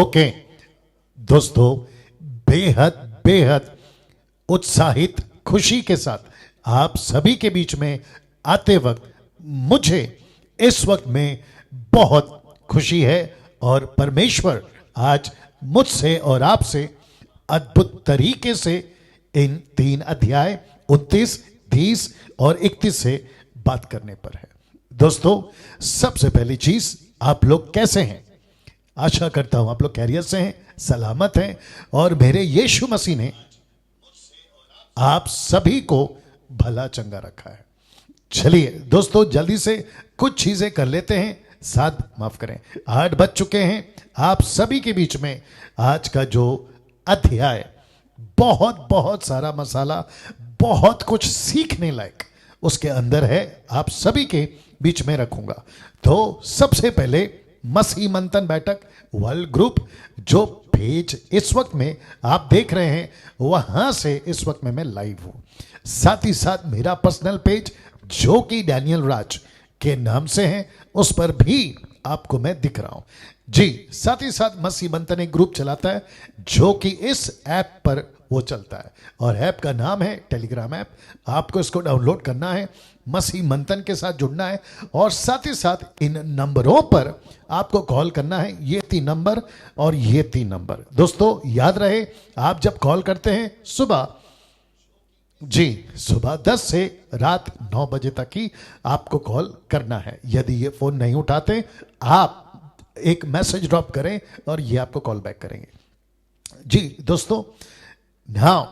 Okay दोस्तों, बेहद बेहद उत्साहित खुशी के साथ आप सभी के बीच में आते वक्त मुझे इस वक्त में बहुत खुशी है और परमेश्वर आज मुझसे और आपसे अद्भुत तरीके से इन 3 अध्याय 29, 30 और 31 से बात करने पर है। दोस्तों, सबसे पहली चीज, आप लोग कैसे हैं? आशा करता हूं आप लोग खैरियत से हैं, सलामत हैं और मेरे यीशु मसीह ने आप सभी को भला चंगा रखा है। चलिए दोस्तों, जल्दी से कुछ चीजें कर लेते हैं। माफ करें, 8 बज चुके हैं। आप सभी के बीच में आज का जो अध्याय बहुत बहुत सारा मसाला, बहुत कुछ सीखने लायक उसके अंदर है, आप सभी के बीच में रखूंगा। तो सबसे पहले मसीह मंथन बैठक वर्ल्ड ग्रुप, जो पेज इस वक्त में आप देख रहे हैं, वहां से इस वक्त में मैं लाइव हूं। साथ ही साथ मेरा पर्सनल पेज जो कि डैनियल राज के नाम से है, उस पर भी आपको मैं दिख रहा हूं जी। साथ ही साथ मसीह मंथन एक ग्रुप चलाता है जो कि इस ऐप पर वो चलता है और ऐप का नाम है टेलीग्राम ऐप। आपको इसको डाउनलोड करना है, मसीह मंथन के साथ जुड़ना है और साथ ही साथ इन नंबरों पर आपको कॉल करना है। ये 3 नंबर और ये 3 नंबर। दोस्तों याद रहे, आप जब कॉल करते हैं सुबह 10 से रात 9 बजे तक ही आपको कॉल करना है। यदि ये फोन नहीं उठाते, आप एक मैसेज ड्रॉप करें और ये आपको कॉल बैक करेंगे जी। दोस्तों, नाउ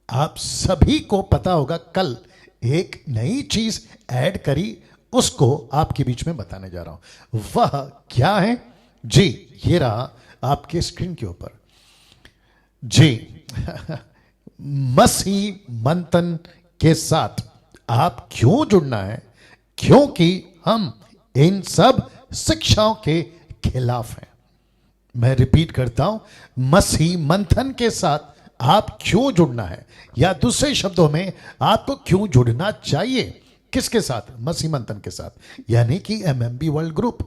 आप सभी को पता होगा कल एक नई चीज ऐड करी, उसको आपके बीच में बताने जा रहा हूं। वह क्या है जी? ये रहा आपके स्क्रीन के ऊपर जी। मसीह मंथन के साथ आप क्यों जुड़ना है? क्योंकि हम इन सब शिक्षाओं के खिलाफ हैं। मैं रिपीट करता हूं, मसीह मंथन के साथ आप क्यों जुड़ना है, या दूसरे शब्दों में आपको क्यों जुड़ना चाहिए? किसके साथ? मसीह मंथन के साथ, यानी कि एमएमबी वर्ल्ड ग्रुप।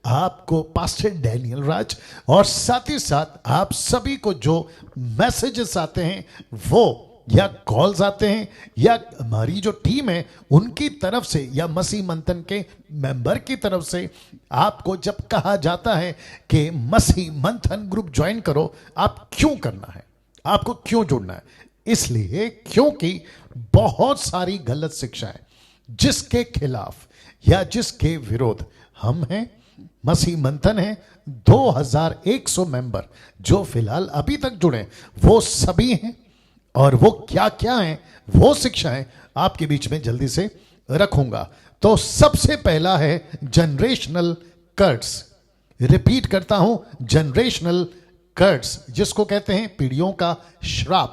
आपको पास्टर डैनियल राज और साथ ही साथ आप सभी को जो मैसेजेस आते हैं वो, या कॉल्स आते हैं, या हमारी जो टीम है उनकी तरफ से, या मसीह मंथन के मेंबर की तरफ से आपको जब कहा जाता है कि मसीह मंथन ग्रुप ज्वाइन करो, आप क्यों करना है, आपको क्यों जुड़ना है? इसलिए क्योंकि बहुत सारी गलत शिक्षाएं जिसके खिलाफ या जिसके विरोध हम हैं। मसीह मंथन है 2100 मेंबर जो फिलहाल अभी तक जुड़े, वो सभी हैं और वो क्या क्या हैं, वो शिक्षाएं आपके बीच में जल्दी से रखूंगा। तो सबसे पहला है जनरेशनल कर्स। रिपीट करता हूं, जनरेशनल कर्स, जिसको कहते हैं पीढ़ियों का श्राप।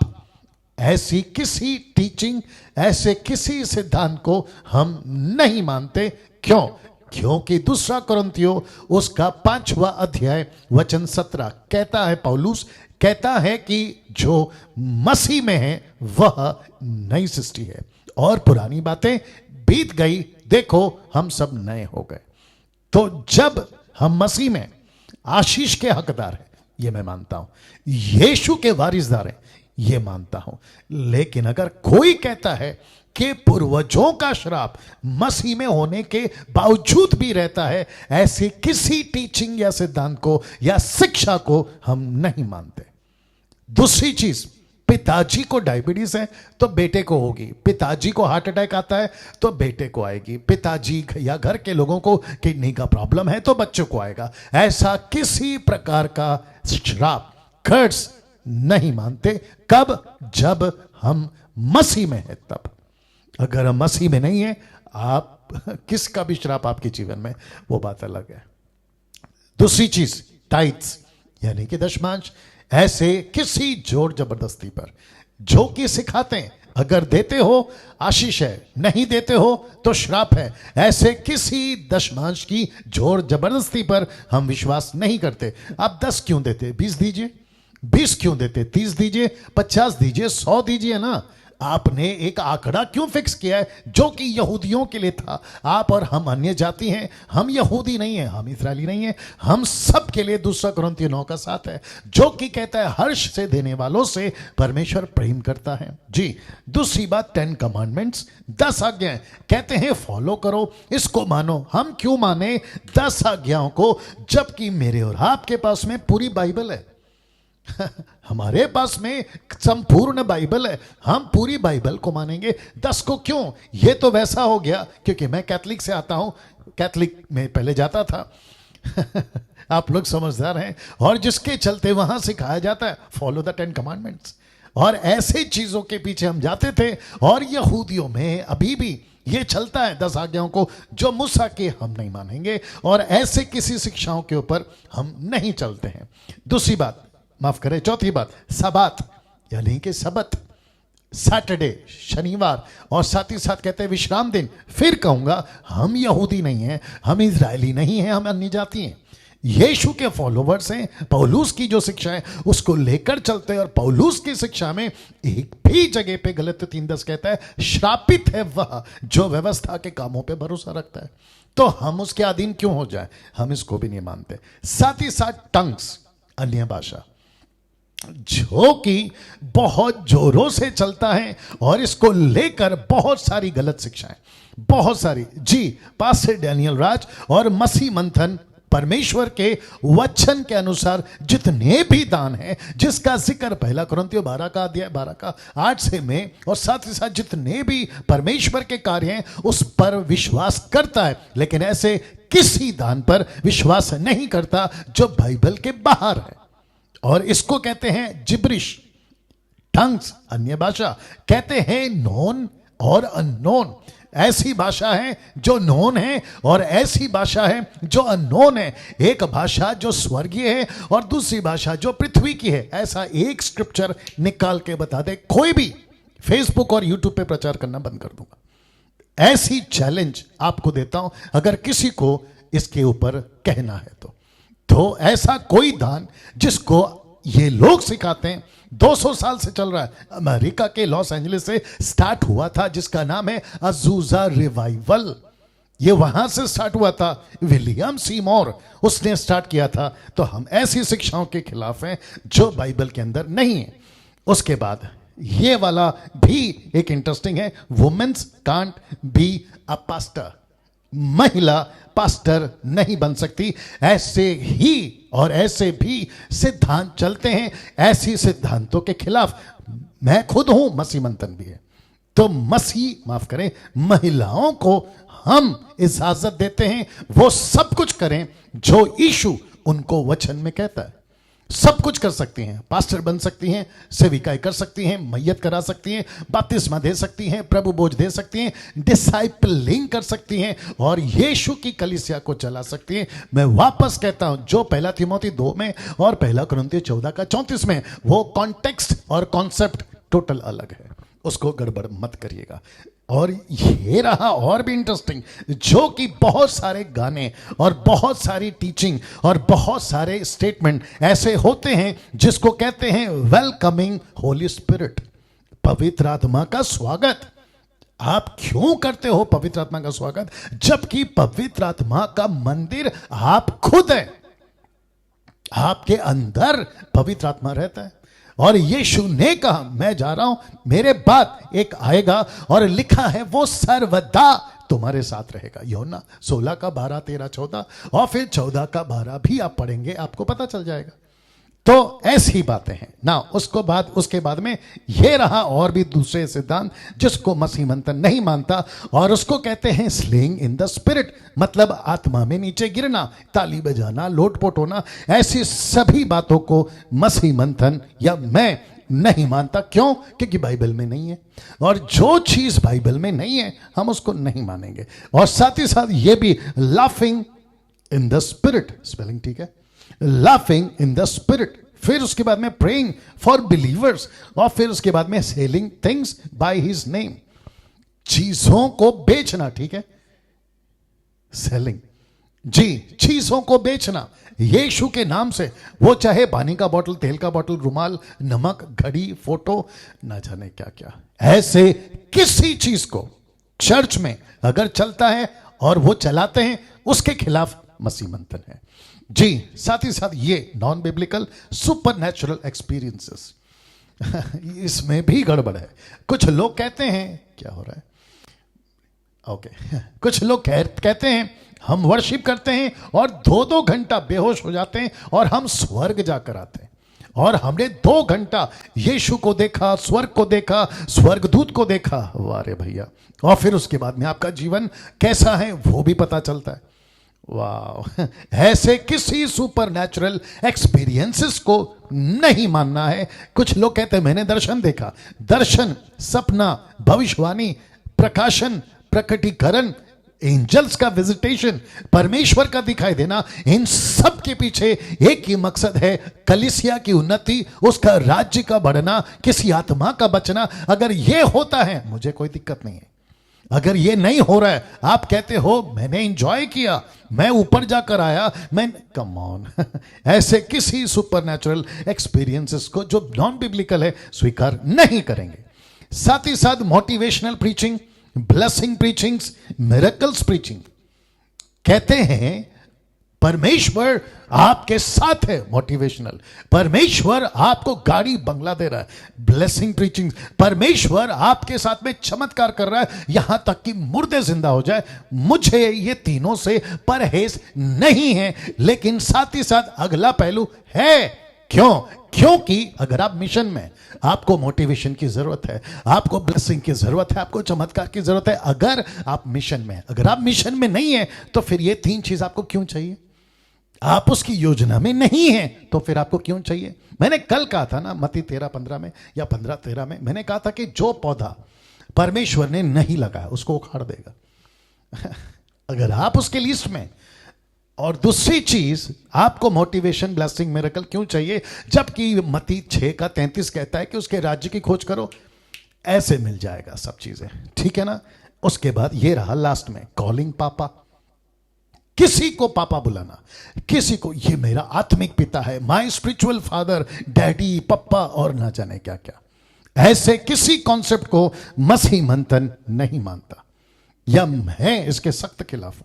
ऐसी किसी टीचिंग, ऐसे किसी सिद्धांत को हम नहीं मानते। क्यों? क्योंकि 2 कुरिन्थियों उसका 5वां अध्याय वचन 17 कहता है, पौलुस कहता है कि जो मसीह में है वह नई सृष्टि है और पुरानी बातें बीत गई, देखो हम सब नए हो गए। तो जब हम मसीह में आशीष के हकदार हैं, ये मैं मानता हूं, यीशु के वारिसदार हैं, ये मानता हूं। लेकिन अगर कोई कहता है कि पूर्वजों का श्राप मसीह में होने के बावजूद भी रहता है, ऐसे किसी टीचिंग या सिद्धांत को या शिक्षा को हम नहीं मानते। दूसरी चीज, पिताजी को डायबिटीज है तो बेटे को होगी, पिताजी को हार्ट अटैक आता है तो बेटे को आएगी, पिताजी या घर के लोगों को किडनी का प्रॉब्लम है तो बच्चों को आएगा। ऐसा किसी प्रकार का श्राप, कर्स नहीं मानते। कब? जब हम मसीह में हैं तब। अगर हम मसीह में नहीं है, आप किसका भी श्राप आपके जीवन में, वो बात अलग है। दूसरी चीज, टाइट्स यानी कि दशमांश। ऐसे किसी जोर जबरदस्ती पर जो कि सिखाते हैं अगर देते हो आशीष है, नहीं देते हो तो श्राप है, ऐसे किसी दशमांश की जोर जबरदस्ती पर हम विश्वास नहीं करते। आप 10 क्यों देते? 20 दीजिए। 20 क्यों देते? 30 दीजिए, 50 दीजिए, 100 दीजिए ना। आपने एक आंकड़ा क्यों फिक्स किया है जो कि यहूदियों के लिए था? आप और हम अन्य जाति हैं, हम यहूदी नहीं हैं, हम इस्राएली नहीं हैं, हम सब के लिए 2 कुरिन्थियों 9:7 है जो कि कहता है हर्ष से देने वालों से परमेश्वर प्रेम करता है। जी, दूसरी बात 10 कमांडमेंट्स, 10 आज्ञाएं, कहते हैं फॉलो करो, इसको मानो। हम क्यों माने 10 आज्ञाओं को, जबकि मेरे और आपके पास में पूरी बाइबल है। हमारे पास में संपूर्ण बाइबल है, हम पूरी बाइबल को मानेंगे। 10 को क्यों? ये तो वैसा हो गया क्योंकि मैं कैथलिक से आता हूं, कैथलिक में पहले जाता था। आप लोग समझदार हैं, और जिसके चलते वहां सिखाया जाता है फॉलो द 10 कमांडमेंट्स, और ऐसे चीजों के पीछे हम जाते थे। और यहूदियों में अभी भी ये चलता है 10 आज्ञाओं को जो मूसा के हम नहीं मानेंगे, और ऐसे किसी शिक्षाओं के ऊपर हम नहीं चलते हैं। दूसरी बात, माफ करें, चौथी बात, सबात यानी कि सबत, सैटरडे, शनिवार, और साथ ही साथ कहते हैं विश्राम दिन। फिर कहूंगा हम यहूदी नहीं हैं, हम इजरायली नहीं हैं, हम अन्य जाति हैं, यीशु के फॉलोवर्स हैं। पौलुस की जो शिक्षा है उसको लेकर चलते हैं, और पौलुस की शिक्षा में एक भी जगह पे गलत 3:10 कहता है श्रापित है वह जो व्यवस्था के कामों पे भरोसा रखता है। तो हम उसके अधीन क्यों हो जाए? हम इसको भी नहीं मानते। साथ ही साथ टंग्स, अन्य भाषा, जो कि बहुत जोरों से चलता है, और इसको लेकर बहुत सारी गलत शिक्षाएं, बहुत सारी। जी, पास्टर डैनियल राज और मसीह मंथन परमेश्वर के वचन के अनुसार जितने भी दान हैं, जिसका जिक्र 1 कुरिन्थियों 12:8 से में, और साथ ही साथ जितने भी परमेश्वर के कार्य हैं उस पर विश्वास करता है, लेकिन ऐसे किसी दान पर विश्वास नहीं करता जो बाइबल के बाहर है। और इसको कहते हैं जिब्रिश, टंग्स, अन्य भाषा। कहते हैं नोन और अननोन। ऐसी भाषा है जो नोन है और ऐसी भाषा है जो अननोन है। एक भाषा जो स्वर्गीय है और दूसरी भाषा जो पृथ्वी की है। ऐसा एक स्क्रिप्चर निकाल के बता दे, कोई भी फेसबुक और यूट्यूब पे प्रचार करना बंद कर दूंगा। ऐसी चैलेंज आपको देता हूं, अगर किसी को इसके ऊपर कहना है तो ऐसा कोई दान जिसको ये लोग सिखाते हैं 200 साल से चल रहा है, अमेरिका के लॉस एंजलिस से स्टार्ट हुआ था, जिसका नाम है अजूजा रिवाइवल। ये वहां से स्टार्ट हुआ था, विलियम सीमोर उसने स्टार्ट किया था। तो हम ऐसी शिक्षाओं के खिलाफ हैं जो बाइबल के अंदर नहीं है। उसके बाद ये वाला भी एक इंटरेस्टिंग है, women's can't be a pastor, महिला पास्टर नहीं बन सकती। ऐसे ही और ऐसे भी सिद्धांत चलते हैं, ऐसी सिद्धांतों के खिलाफ मैं खुद हूं, मसीह मंथन भी है। तो मसीह, माफ करें, महिलाओं को हम इजाजत देते हैं वो सब कुछ करें जो यीशु उनको वचन में कहता है। सब कुछ कर सकती हैं, पास्टर बन सकती हैं, सेविकाई कर सकती हैं, मैयत करा सकती हैं, बपतिस्मा दे सकती हैं, प्रभु बोझ दे सकती हैं, डिसाइपलिंग कर सकती हैं, और यीशु की कलीसिया को चला सकती हैं। मैं वापस कहता हूं, जो 1 तीमुथियुस 2 में और 1 कुरिन्थियों 14:34 में, वो कॉन्टेक्स्ट और कॉन्सेप्ट टोटल अलग है, उसको गड़बड़ मत करिएगा। और ये रहा और भी इंटरेस्टिंग, जो कि बहुत सारे गाने और बहुत सारी टीचिंग और बहुत सारे स्टेटमेंट ऐसे होते हैं जिसको कहते हैं वेलकमिंग होली स्पिरिट, पवित्र आत्मा का स्वागत। आप क्यों करते हो पवित्र आत्मा का स्वागत, जबकि पवित्र आत्मा का मंदिर आप खुद है, आपके अंदर पवित्र आत्मा रहता है। और यीशु ने कहा, मैं जा रहा हूं, मेरे बाद एक आएगा, और लिखा है वो सर्वदा तुम्हारे साथ रहेगा। यूहन्ना 16:12, 13, 14, और फिर 14:12 भी आप पढ़ेंगे, आपको पता चल जाएगा। तो ऐसी बातें हैं ना। उसके बाद में ये रहा और भी दूसरे सिद्धांत जिसको मसीह मंथन नहीं मानता, और उसको कहते हैं स्लेइंग इन द स्पिरिट, मतलब आत्मा में नीचे गिरना, ताली बजाना, लोटपोट होना। ऐसी सभी बातों को मसीह मंथन या मैं नहीं मानता। क्यों? क्योंकि बाइबल में नहीं है, और जो चीज बाइबल में नहीं है हम उसको नहीं मानेंगे। और साथ ही साथ ये भी laughing in the spirit, spelling ठीक है, लाफिंग इन द स्पिरिट। फिर उसके बाद में प्रेइंग फॉर बिलीवर्स, और फिर उसके बाद में selling things by his name, चीजों को बेचना, ठीक है, सेलिंग। जी, चीजों को बेचना यीशु के नाम से, वो चाहे पानी का बोतल, तेल का बोतल, रुमाल, नमक, घड़ी, फोटो, ना जाने क्या क्या, ऐसे किसी चीज को चर्च में अगर चलता है और वो चलाते हैं, उसके खिलाफ मसीह मंथन है। जी, साथ ही साथ ये non biblical super natural experiences, इसमें भी गड़बड़ है। कुछ लोग कहते हैं, क्या हो रहा है, ओके कुछ लोग कहते हैं हम वर्शिप करते हैं और 2-2 घंटा बेहोश हो जाते हैं और हम स्वर्ग जाकर आते हैं, और हमने 2 घंटा यीशु को देखा, स्वर्ग को देखा, स्वर्गदूत को देखा। वाह रे भैया, और फिर उसके बाद में आपका जीवन कैसा है वो भी पता चलता है। वाह, ऐसे किसी सुपर नेचुरल एक्सपीरियंसेस को नहीं मानना है। कुछ लोग कहते हैं मैंने दर्शन देखा। दर्शन, सपना, भविष्यवाणी, प्रकाशन, प्रकटीकरण, एंजल्स का विजिटेशन, परमेश्वर का दिखाई देना, इन सब के पीछे एक ही मकसद है, कलीसिया की उन्नति, उसका राज्य का बढ़ना, किसी आत्मा का बचना। अगर ये होता है मुझे कोई दिक्कत नहीं है। अगर ये नहीं हो रहा है, आप कहते हो मैंने एंजॉय किया, मैं ऊपर जाकर आया, मैं, कम ऑन ऐसे किसी सुपरनैचुरल एक्सपीरियंसेस को जो नॉन बिब्लिकल है स्वीकार नहीं करेंगे। साथ ही साथ motivational preaching, blessing preachings, miracles preaching, कहते हैं परमेश्वर आपके साथ है, मोटिवेशनल, परमेश्वर आपको गाड़ी बंगला दे रहा है, ब्लेसिंग प्रीचिंग, परमेश्वर आपके साथ में चमत्कार कर रहा है यहां तक कि मुर्दे जिंदा हो जाए। मुझे ये तीनों से परहेज नहीं है। लेकिन साथ ही साथ अगला पहलू है, क्यों? क्योंकि अगर आप मिशन में, आपको मोटिवेशन की जरूरत है, आपको ब्लेसिंग की जरूरत है, आपको चमत्कार की जरूरत है। अगर आप मिशन में, अगर आप मिशन में नहीं है तो फिर ये 3 चीज आपको क्यों चाहिए? आप उसकी योजना में नहीं है तो फिर आपको क्यों चाहिए? मैंने कल कहा था ना, मत्ती 13:15 में या 15:13 में, मैंने कहा था कि जो पौधा परमेश्वर ने नहीं लगाया उसको उखाड़ देगा अगर आप उसके लिस्ट में। और दूसरी चीज, आपको मोटिवेशन, ब्लेसिंग, मिरेकल क्यों चाहिए? जबकि मत्ती 6:33 कहता है कि उसके राज्य की खोज करो, ऐसे मिल जाएगा सब चीजें, ठीक है ना। उसके बाद ये रहा लास्ट में, कॉलिंग पापा, किसी को पापा बुलाना, किसी को ये मेरा आत्मिक पिता है, माय स्पिरिचुअल फादर, डैडी, पप्पा, और ना जाने क्या क्या। ऐसे किसी कॉन्सेप्ट को मसीह मंथन नहीं मानता, या मैं इसके सख्त खिलाफ हूं।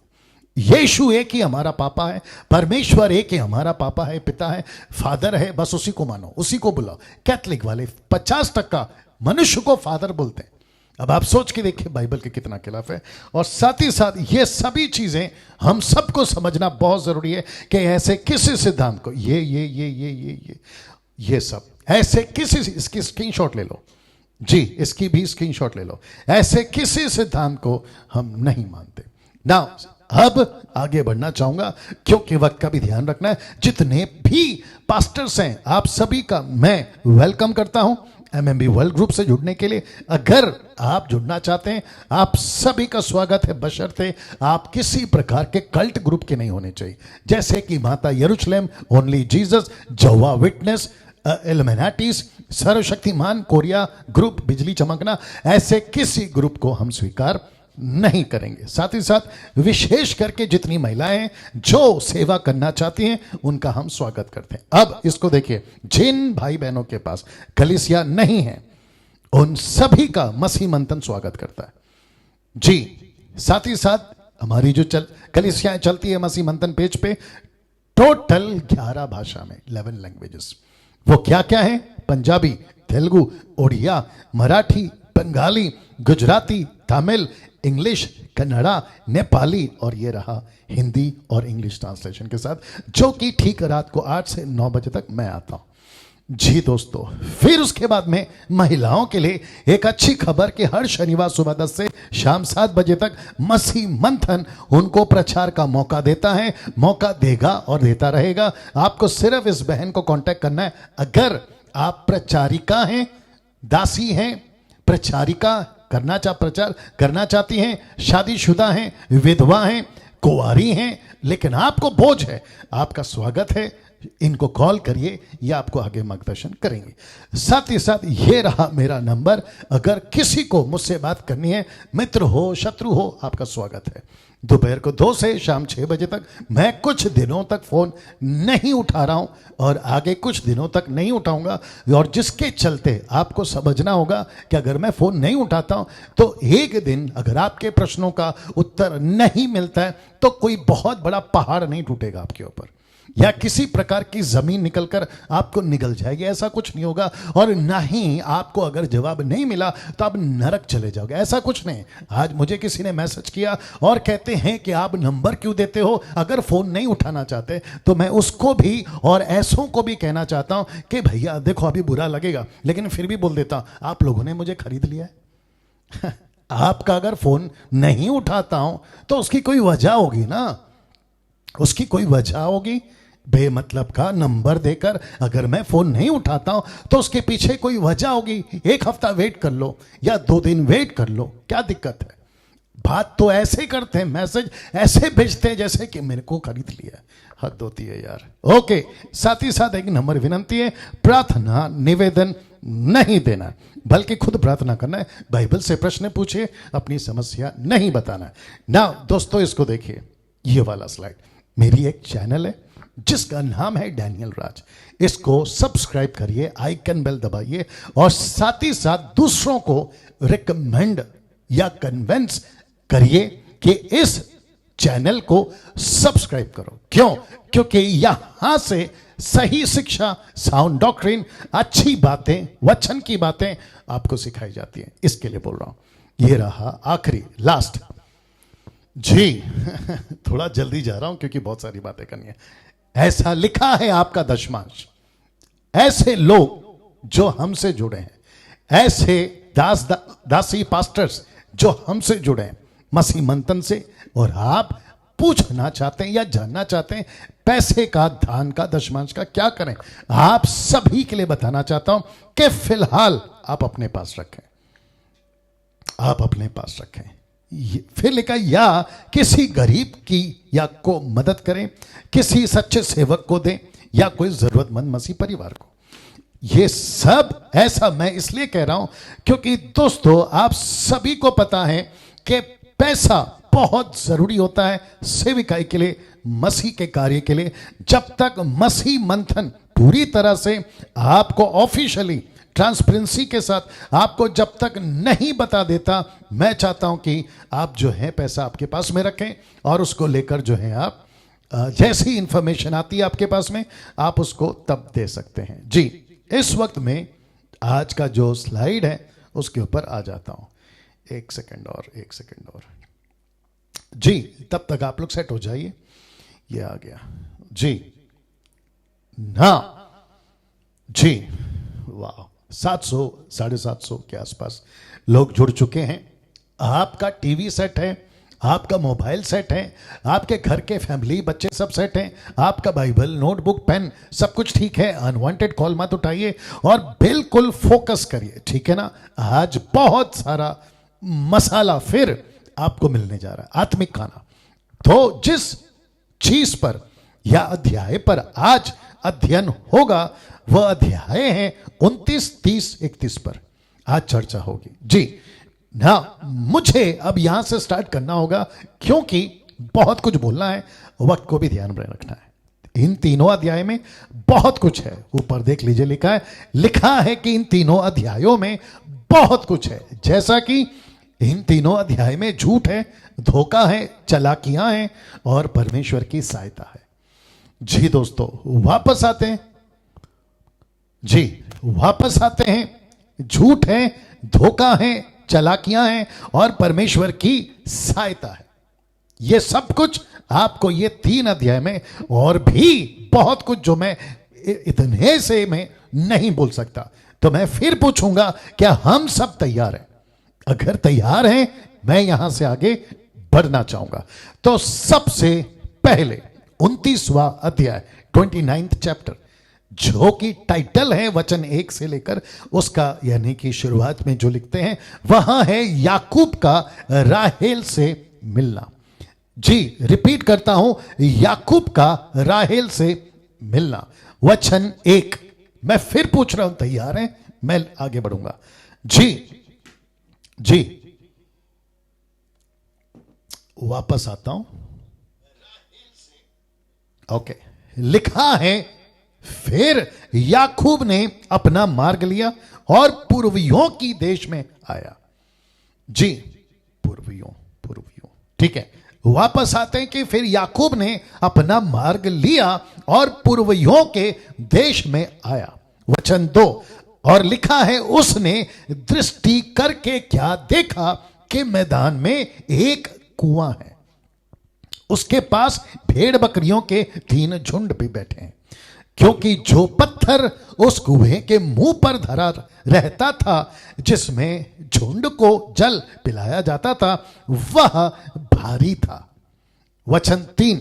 यीशु एक ही हमारा पापा है, परमेश्वर एक ही हमारा पापा है, पिता है, फादर है, बस उसी को मानो, उसी को बुलाओ। कैथलिक वाले 50% मनुष्य को फादर बोलते हैं। अब आप सोच के देखिए बाइबल के कितना खिलाफ है। और साथ ही साथ ये सभी चीजें हम सबको समझना बहुत जरूरी है कि ऐसे किसी सिद्धांत को, ये सब ऐसे किसी, इसकी स्क्रीनशॉट ले लो जी, इसकी भी स्क्रीनशॉट ले लो, ऐसे किसी सिद्धांत को हम नहीं मानते ना। अब आगे बढ़ना चाहूंगा क्योंकि वक्त का भी ध्यान रखना है। जितने भी पास्टर्स हैं आप सभी का मैं वेलकम करता हूं एमएमबी वर्ल्ड ग्रुप से जुड़ने के लिए। अगर आप जुड़ना चाहते हैं, आप सभी का स्वागत है, बशर्ते आप किसी प्रकार के कल्ट ग्रुप के नहीं होने चाहिए, जैसे कि माता यरूशलेम, ओनली जीसस, जहोवा विटनेस, इल्यूमिनाटीज, सर्वशक्तिमान, कोरिया ग्रुप, बिजली चमकना, ऐसे किसी ग्रुप को हम स्वीकार नहीं करेंगे। साथ ही साथ विशेष करके जितनी महिलाएं जो सेवा करना चाहती हैं उनका हम स्वागत करते हैं। अब इसको देखिए, जिन भाई बहनों के पास कलीसिया नहीं है उन सभी का मसीह मंथन स्वागत करता है जी। साथ ही साथ हमारी जो कलीसियाएं चलती है मसीह मंथन पेज पे, टोटल 11 भाषा में, 11 लैंग्वेजेस। वो क्या क्या है? पंजाबी, तेलुगु, उड़िया, मराठी, बंगाली, गुजराती, तमिल, इंग्लिश, कन्नड़ा, नेपाली, और ये रहा हिंदी और इंग्लिश ट्रांसलेशन के साथ, जो कि ठीक रात को 8 से 9 बजे तक मैं आता हूं जी दोस्तों। फिर उसके बाद में महिलाओं के लिए एक अच्छी खबर कि हर शनिवार सुबह 10 से शाम 7 बजे तक मसीह मंथन उनको प्रचार का मौका देता है, मौका देगा और देता रहेगा। आपको सिर्फ इस बहन को कांटेक्ट करना है। अगर आप प्रचारिका हैं, दासी हैं, प्रचारिका प्रचार करना चाहती हैं, शादीशुदा हैं, विधवा हैं, कुंवारी हैं, लेकिन आपको बोझ है, आपका स्वागत है। इनको कॉल करिए, या आपको आगे मार्गदर्शन करेंगे। साथ ही साथ ये रहा मेरा नंबर, अगर किसी को मुझसे बात करनी है, मित्र हो, शत्रु हो, आपका स्वागत है दोपहर को 2 से शाम 6 बजे तक। मैं कुछ दिनों तक फोन नहीं उठा रहा हूं और आगे कुछ दिनों तक नहीं उठाऊंगा, और जिसके चलते आपको समझना होगा कि अगर मैं फोन नहीं उठाता हूं तो एक दिन अगर आपके प्रश्नों का उत्तर नहीं मिलता है तो कोई बहुत बड़ा पहाड़ नहीं टूटेगा आपके ऊपर, या किसी प्रकार की जमीन निकलकर आपको निगल जाएगी, ऐसा कुछ नहीं होगा। और ना ही आपको अगर जवाब नहीं मिला तो आप नरक चले जाओगे, ऐसा कुछ नहीं। आज मुझे किसी ने मैसेज किया और कहते हैं कि आप नंबर क्यों देते हो अगर फोन नहीं उठाना चाहते, तो मैं उसको भी और ऐसों को भी कहना चाहता हूं कि भैया देखो अभी बुरा लगेगा लेकिन फिर भी बोल देता हूं, आप लोगों ने मुझे खरीद लिया है। आपका अगर फोन नहीं उठाता हूं तो उसकी कोई वजह होगी ना, उसकी कोई वजह होगी। बेमतलब का नंबर देकर अगर मैं फोन नहीं उठाता हूं तो उसके पीछे कोई वजह होगी। 1 हफ्ता वेट कर लो या 2 दिन वेट कर लो, क्या दिक्कत है? बात तो ऐसे करते हैं, मैसेज ऐसे भेजते हैं जैसे कि मेरे को खरीद लिया। हद होती है यार। ओके, साथ ही साथ एक नंबर विनंती है, प्रार्थना निवेदन नहीं देना बल्कि खुद प्रार्थना करना है। बाइबल से प्रश्न पूछिए, अपनी समस्या नहीं बताना ना। दोस्तों इसको देखिए, ये वाला स्लाइड, मेरी एक चैनल है जिसका नाम है डैनियल राज। इसको सब्सक्राइब करिए, आइकन बेल दबाइए और साथ ही साथ दूसरों को रिकमेंड या कन्विंस करिए कि इस चैनल को सब्सक्राइब करो। क्यों? क्योंकि यहां से सही शिक्षा, साउंड डॉक्ट्रिन, अच्छी बातें, वचन की बातें आपको सिखाई जाती हैं। इसके लिए बोल रहा हूं। ये रहा आखिरी, लास्ट जी। थोड़ा जल्दी जा रहा हूं क्योंकि बहुत सारी बातें करनी है। ऐसा लिखा है आपका दशमांश। ऐसे लोग जो हमसे जुड़े हैं, ऐसे दासी पास्टर्स जो हमसे जुड़े हैं मसीह मंथन से, और आप पूछना चाहते हैं या जानना चाहते हैं पैसे का, दान का, दशमांश का क्या करें, आप सभी के लिए बताना चाहता हूं कि फिलहाल आप अपने पास रखें, आप अपने पास रखें। फिर लिखा, या किसी गरीब की या को मदद करें, किसी सच्चे सेवक को दें, या कोई जरूरतमंद मसीह परिवार को। ये सब ऐसा मैं इसलिए कह रहा हूं क्योंकि दोस्तों आप सभी को पता है कि पैसा बहुत जरूरी होता है सेविकाई के लिए, मसीह के कार्य के लिए। जब तक मसीह मंथन पूरी तरह से आपको ऑफिशियली ट्रांसपेरेंसी के साथ आपको जब तक नहीं बता देता, मैं चाहता हूं कि आप जो है पैसा आपके पास में रखें और उसको लेकर जो है आप जैसी इंफॉर्मेशन आती है आपके पास में आप उसको तब दे सकते हैं। जी, इस वक्त में आज का जो स्लाइड है उसके ऊपर आ जाता हूं। एक सेकंड और जी, तब तक आप लोग सेट हो जाइए। ये आ गया जी ना जी। वाह, 700 750 के आसपास लोग जुड़ चुके हैं। आपका टीवी सेट है, आपका मोबाइल सेट है, आपके घर के फैमिली बच्चे सब सेट हैं, आपका बाइबल, नोटबुक, पेन सब कुछ ठीक है। अनवांटेड कॉल मत उठाइए और बिल्कुल फोकस करिए, ठीक है ना। आज बहुत सारा मसाला फिर आपको मिलने जा रहा है, आत्मिक खाना। तो जिस चीज पर या अध्याय पर आज अध्ययन होगा वह अध्याय है 29, 30, 31 पर आज चर्चा होगी जी ना। मुझे अब यहां से स्टार्ट करना होगा क्योंकि बहुत कुछ बोलना है, वक्त को भी ध्यान में रखना है। इन तीनों अध्याय में बहुत कुछ है, ऊपर देख लीजिए, लिखा है कि इन तीनों अध्यायों में बहुत कुछ है। जैसा कि इन तीनों अध्याय में झूठ है, धोखा है, चालाकियां हैं और परमेश्वर की सहायता है। जी दोस्तों, वापस आते हैं जी, वापस आते हैं। झूठ है, धोखा है, चालाकियां हैं और परमेश्वर की सहायता है। ये सब कुछ आपको ये 3 अध्याय में, और भी बहुत कुछ जो मैं इतने से मैं नहीं बोल सकता। तो मैं फिर पूछूंगा, क्या हम सब तैयार हैं? अगर तैयार हैं, मैं यहां से आगे बढ़ना चाहूंगा। तो सबसे पहले 29वां अध्याय, 29th चैप्टर, जो कि टाइटल है वचन 1 से लेकर उसका, यानी कि शुरुआत में जो लिखते हैं वहां है याकूब का राहेल से मिलना। जी, रिपीट करता हूं, याकूब का राहेल से मिलना। वचन 1, मैं फिर पूछ रहा हूं, तैयार हैं? मैं आगे बढ़ूंगा जी जी। वापस आता हूं। ओके, लिखा है फिर याकूब ने अपना मार्ग लिया और पूर्वियों की देश में आया। जी, पूर्वियों, ठीक है। वापस आते हैं कि फिर याकूब ने अपना मार्ग लिया और पूर्वियों के देश में आया। वचन 2, और लिखा है उसने दृष्टि करके क्या देखा कि मैदान में एक कुआं है, उसके पास भेड़ बकरियों के 3 झुंड भी बैठे हैं, क्योंकि जो पत्थर उस कुएं के मुंह पर धरा रहता था जिसमें झुंड को जल पिलाया जाता था वह भारी था। वचन 3,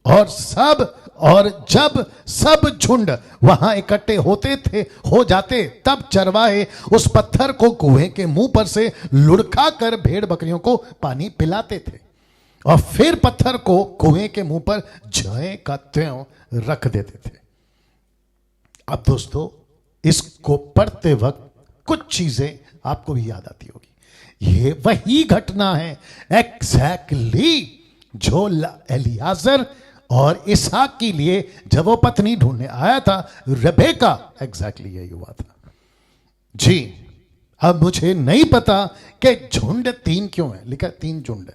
और जब सब झुंड वहां इकट्ठे हो जाते तब चरवाहे उस पत्थर को कुएं के मुंह पर से लुढ़का कर भेड़ बकरियों को पानी पिलाते थे और फिर पत्थर को कुएं के मुंह पर ज्यों का त्यों रख देते थे। अब दोस्तों, इसको पढ़ते वक्त कुछ चीजें आपको भी याद आती होगी। ये वही घटना है एग्जैक्टली जो एलियाजर और इसहाक के लिए जब वो पत्नी ढूंढने आया था, रेबेका, एग्जैक्टली यही हुआ था। जी, अब मुझे नहीं पता कि झुंड 3 क्यों है, लिखा 3 झुंड।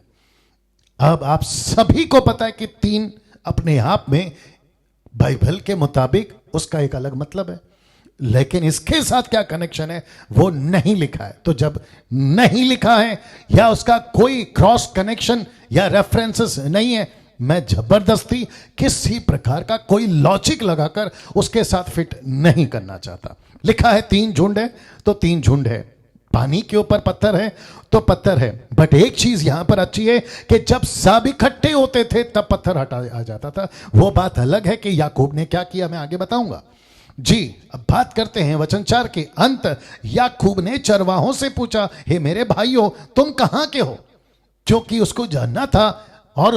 अब आप सभी को पता है कि 3 अपने आप में बाइबल के मुताबिक उसका एक अलग मतलब है, लेकिन इसके साथ क्या कनेक्शन है वो नहीं लिखा है। तो जब नहीं लिखा है या उसका कोई क्रॉस कनेक्शन या रेफरेंसेस नहीं है, मैं जबरदस्ती किसी प्रकार का कोई लॉजिक लगाकर उसके साथ फिट नहीं करना चाहता। लिखा है 3 झुंड है तो 3 झुंड है, पानी के ऊपर पत्थर है तो पत्थर है। बट एक चीज यहां पर अच्छी है कि जब सब इकट्ठे होते थे तब पत्थर हटा आ जाता था। वो बात अलग है कि याकूब ने क्या किया, मैं आगे बताऊंगा। जी, अब बात करते हैं वचन 4 के अंत। याकूब ने चरवाहों से पूछा, हे मेरे भाइयों, तुम कहां के हो? क्योंकि उसको जानना था और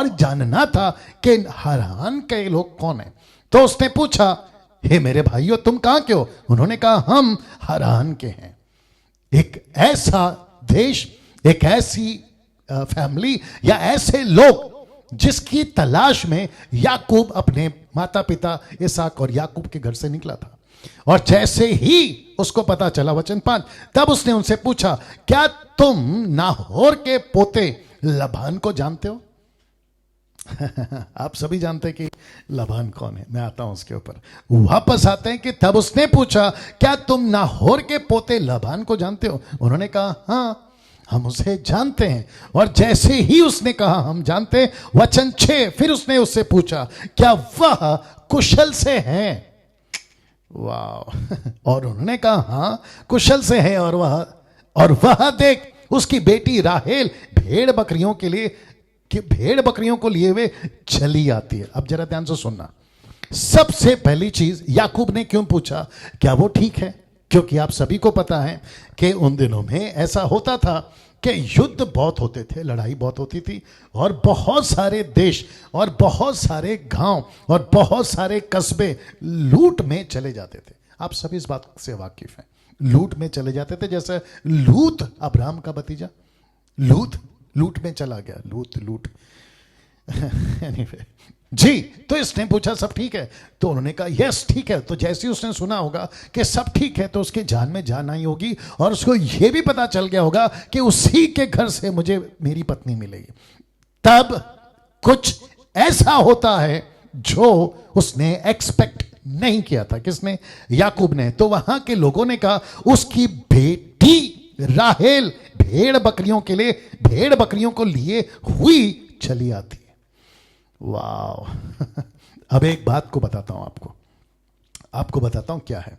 जानना था कि हारान के लोग कौन है। तो उसने पूछा, हे मेरे भाइयों, तुम कहां के हो? उन्होंने कहा, हम हारान के हैं। एक ऐसा देश, एक ऐसी फैमिली या ऐसे लोग जिसकी तलाश में याकूब अपने माता पिता इसहाक और याकूब के घर से निकला था। और जैसे ही उसको पता चला, वचन 5, तब उसने उनसे पूछा, क्या तुम नाहोर के पोते लबान को जानते हो? आप सभी जानते हैं कि लबान कौन है, मैं आता हूं उसके ऊपर। वापस आते हैं कि तब उसने पूछा, क्या तुम नाहोर के पोते लबान को जानते हो? उन्होंने कहा, हाँ, हम उसे जानते हैं। और जैसे ही उसने कहा हम जानते हैं, वचन 6, फिर उसने उससे पूछा, क्या वह कुशल से है? वाह। और उन्होंने कहा, हाँ, कुशल से है। और वह देख, उसकी बेटी राहेल भेड़ बकरियों को लिए हुए चली आती है। अब जरा ध्यान से सुनना। सबसे पहली चीज याकूब ने क्यों पूछा क्या वो ठीक है? क्योंकि आप सभी को पता है कि उन दिनों में ऐसा होता था कि युद्ध बहुत होते थे, लड़ाई बहुत होती थी, और बहुत सारे देश और बहुत सारे गांव और बहुत सारे कस्बे लूट में चले जाते थे। आप सभी इस बात से वाकिफ हैं, लूट में चले जाते थे। जैसे लूत, अब्राहम का भतीजा, लूट में चला गया, लूट anyway, जी, तो इसने पूछा सब ठीक है? तो उन्होंने कहा यस ठीक है। तो जैसे ही उसने सुना होगा कि सब ठीक है तो उसके जान में जान आई होगी और उसको यह भी पता चल गया होगा कि उसी के घर से मुझे मेरी पत्नी मिलेगी। तब कुछ ऐसा होता है जो उसने एक्सपेक्ट नहीं किया था। किसने? याकूब ने। तो वहां के लोगों ने कहा उसकी बेटी राहेल भेड़ बकरियों को लिए हुई चली आती है। वाह। अब एक बात को बताता हूं आपको बताता हूं क्या है।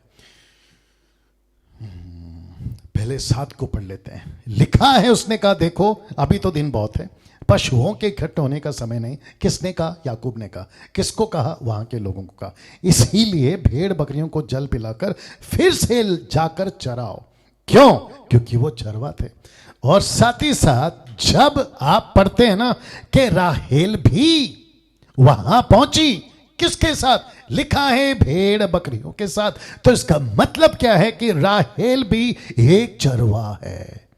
पहले 7 को पढ़ लेते हैं। लिखा है उसने कहा देखो अभी तो दिन बहुत है, पशुओं के इकट्ठे होने का समय नहीं। किसने कहा? याकूब ने कहा। किसको कहा? वहां के लोगों को कहा। इसीलिए भेड़ बकरियों को जल पिलाकर फिर से जाकर चराओ। क्यों? क्योंकि वो चरवा थे। और साथ ही साथ जब आप पढ़ते हैं ना कि राहेल भी वहां पहुंची, किसके साथ? लिखा है भेड़ बकरियों के साथ। तो इसका मतलब क्या है कि राहेल भी एक चरवा है।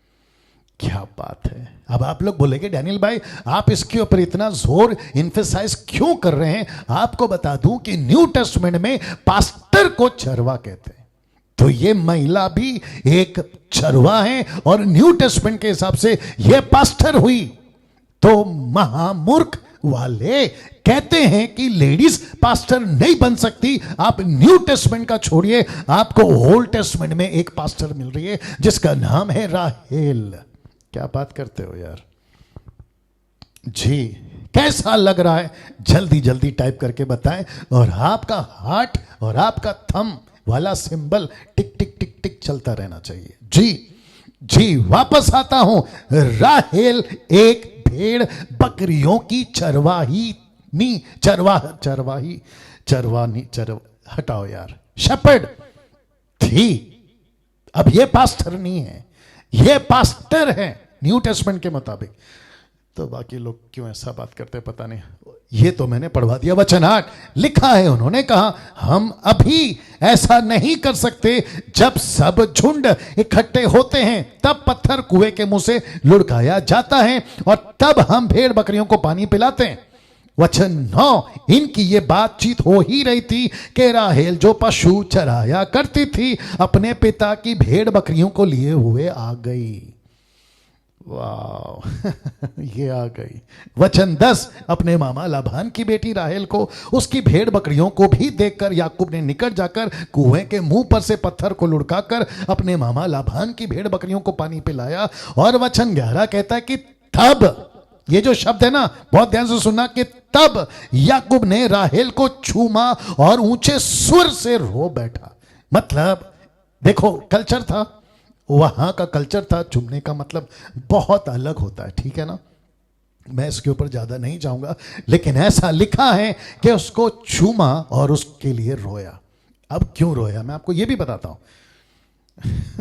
क्या बात है। अब आप लोग बोलेंगे डैनियल भाई आप इसके ऊपर इतना जोर इन्फेसाइज क्यों कर रहे हैं। आपको बता दूं कि न्यू टेस्टमेंट में पास्टर को चरवा कहते हैं, तो ये महिला भी एक चरवा है और न्यू टेस्टमेंट के हिसाब से ये पास्टर हुई। तो महामूर्ख वाले कहते हैं कि लेडीज पास्टर नहीं बन सकती। आप न्यू टेस्टमेंट का छोड़िए, आपको ओल्ड टेस्टमेंट में एक पास्टर मिल रही है जिसका नाम है राहेल। क्या बात करते हो यार जी, कैसा लग रहा है जल्दी जल्दी टाइप करके बताएं। और आपका हार्ट और आपका थंब वाला सिंबल टिक टिक टिक टिक चलता रहना चाहिए। जी जी, वापस आता हूं। राहेल एक भेड़ बकरियों की हटाओ यार, शेपर्ड थी। अब ये पास्टर नहीं है, ये पास्टर है न्यू टेस्टमेंट के मुताबिक। तो बाकी लोग क्यों ऐसा बात करते हैं पता नहीं। ये तो मैंने पढ़वा दिया। वचन 8 लिखा है, उन्होंने कहा हम अभी ऐसा नहीं कर सकते, जब सब झुंड इकट्ठे होते हैं तब पत्थर कुएं के मुंह से लुढ़काया जाता है और तब हम भेड़ बकरियों को पानी पिलाते हैं। वचन 9, इनकी ये बातचीत हो ही रही थी कि राहेल जो पशु चराया करती थी अपने पिता की भेड़ बकरियों को लिए हुए आ गई। वाह ये आ गई। वचन 10, अपने मामा लाबान की बेटी राहेल को उसकी भेड़ बकरियों को भी देखकर याकूब ने निकट जाकर कुएं के मुंह पर से पत्थर को लुढ़काकर अपने मामा लाबान की भेड़ बकरियों को पानी पिलाया। और वचन 11 कहता है कि तब, ये जो शब्द है ना बहुत ध्यान से सुनना, कि तब याकूब ने राहेल को चूमा और ऊंचे सुर से रो बैठा। मतलब देखो कल्चर था, वहां का कल्चर था, चूमने का मतलब बहुत अलग होता है, ठीक है ना। मैं इसके ऊपर ज्यादा नहीं जाऊंगा, लेकिन ऐसा लिखा है कि उसको चूमा और उसके लिए रोया। अब क्यों रोया मैं आपको ये भी बताता हूं,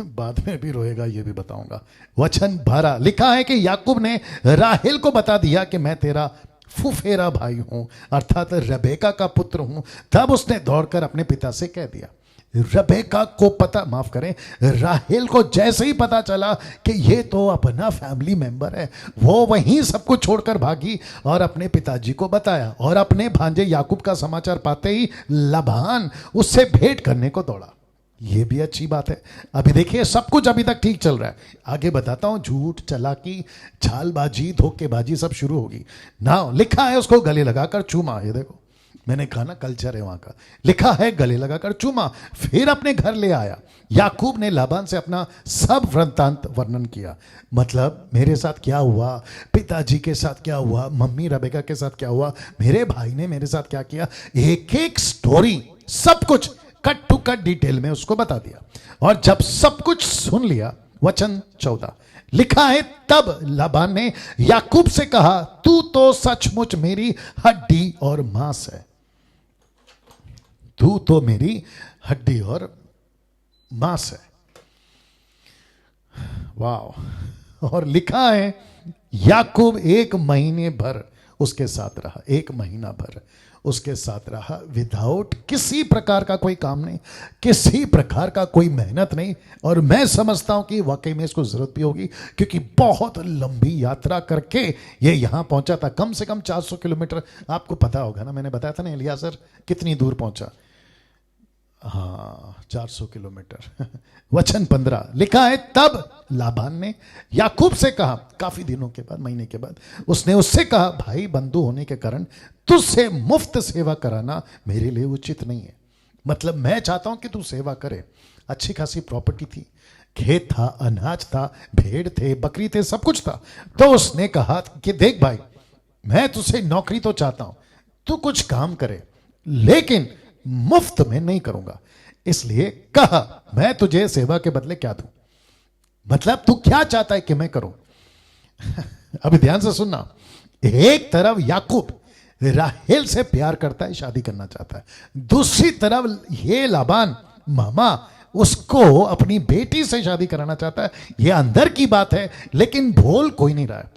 बाद में भी रोएगा ये भी बताऊंगा। वचन 12 लिखा है कि याकूब ने राहेल को बता दिया कि मैं तेरा फुफेरा भाई हूं, अर्थात रबेका का पुत्र हूं। तब उसने दौड़कर अपने पिता से कह दिया। रबेका को पता, माफ करें, राहेल को जैसे ही पता चला कि ये तो अपना फैमिली मेंबर है, वो वहीं सब कुछ छोड़कर भागी और अपने पिताजी को बताया। और अपने भांजे याकूब का समाचार पाते ही लाबान उससे भेंट करने को दौड़ा। ये भी अच्छी बात है। अभी देखिए सब कुछ अभी तक ठीक चल रहा है, आगे बताता हूं झूठ, चालाकी, चालबाजी, धोखेबाजी सब शुरू होगी ना। लिखा है उसको गले लगाकर चूमा। ये देखो मैंने कहा ना कल्चर है वहां का। लिखा है गले लगाकर चूमा, फिर अपने घर ले आया। याकूब ने लाबान से अपना सब वृत्तांत वर्णन किया। मतलब मेरे साथ क्या हुआ, पिताजी के साथ क्या हुआ, मम्मी रबेका के साथ क्या हुआ, मेरे भाई ने मेरे साथ क्या किया, एक एक स्टोरी सब कुछ कट टू कट डिटेल में उसको बता दिया। और जब सब कुछ सुन लिया, वचन 14 लिखा है, तब लाबान ने याकूब से कहा, तू तो सचमुच मेरी हड्डी और मांस है, तू तो मेरी हड्डी और मांस है। वाह। और लिखा है याकूब 1 महीने भर उसके साथ रहा, 1 महीना भर उसके साथ रहा, विदाउट किसी प्रकार का कोई काम नहीं, किसी प्रकार का कोई मेहनत नहीं। और मैं समझता हूं कि वाकई में इसको जरूरत भी होगी, क्योंकि बहुत लंबी यात्रा करके ये यहां पहुंचा था, कम से कम 400 किलोमीटर। आपको पता होगा ना, मैंने बताया था ना इलियासर कितनी दूर पहुंचा। हाँ 400 किलोमीटर। वचन 15 लिखा है, तब लाबान ने याकूब से कहा, काफी दिनों के बाद, महीने के बाद, उसने उससे कहा, भाई बंधु होने के कारण तुझसे मुफ्त सेवा कराना मेरे लिए उचित नहीं है। मतलब मैं चाहता हूं कि तू सेवा करे। अच्छी खासी प्रॉपर्टी थी, खेत था, अनाज था, भेड़ थे, बकरी थे, सब कुछ था। तो उसने कहा कि देख भाई, मैं तुझसे नौकरी तो चाहता हूं, तू कुछ काम करे, लेकिन मुफ्त में नहीं करूंगा। इसलिए कहा, मैं तुझे सेवा के बदले क्या दूं। मतलब तू क्या चाहता है कि मैं करूं। अभी ध्यान से सुनना। एक तरफ याकूब राहेल से प्यार करता है, शादी करना चाहता है, दूसरी तरफ ये लाबान मामा उसको अपनी बेटी से शादी कराना चाहता है। ये अंदर की बात है, लेकिन बोल कोई नहीं रहा है।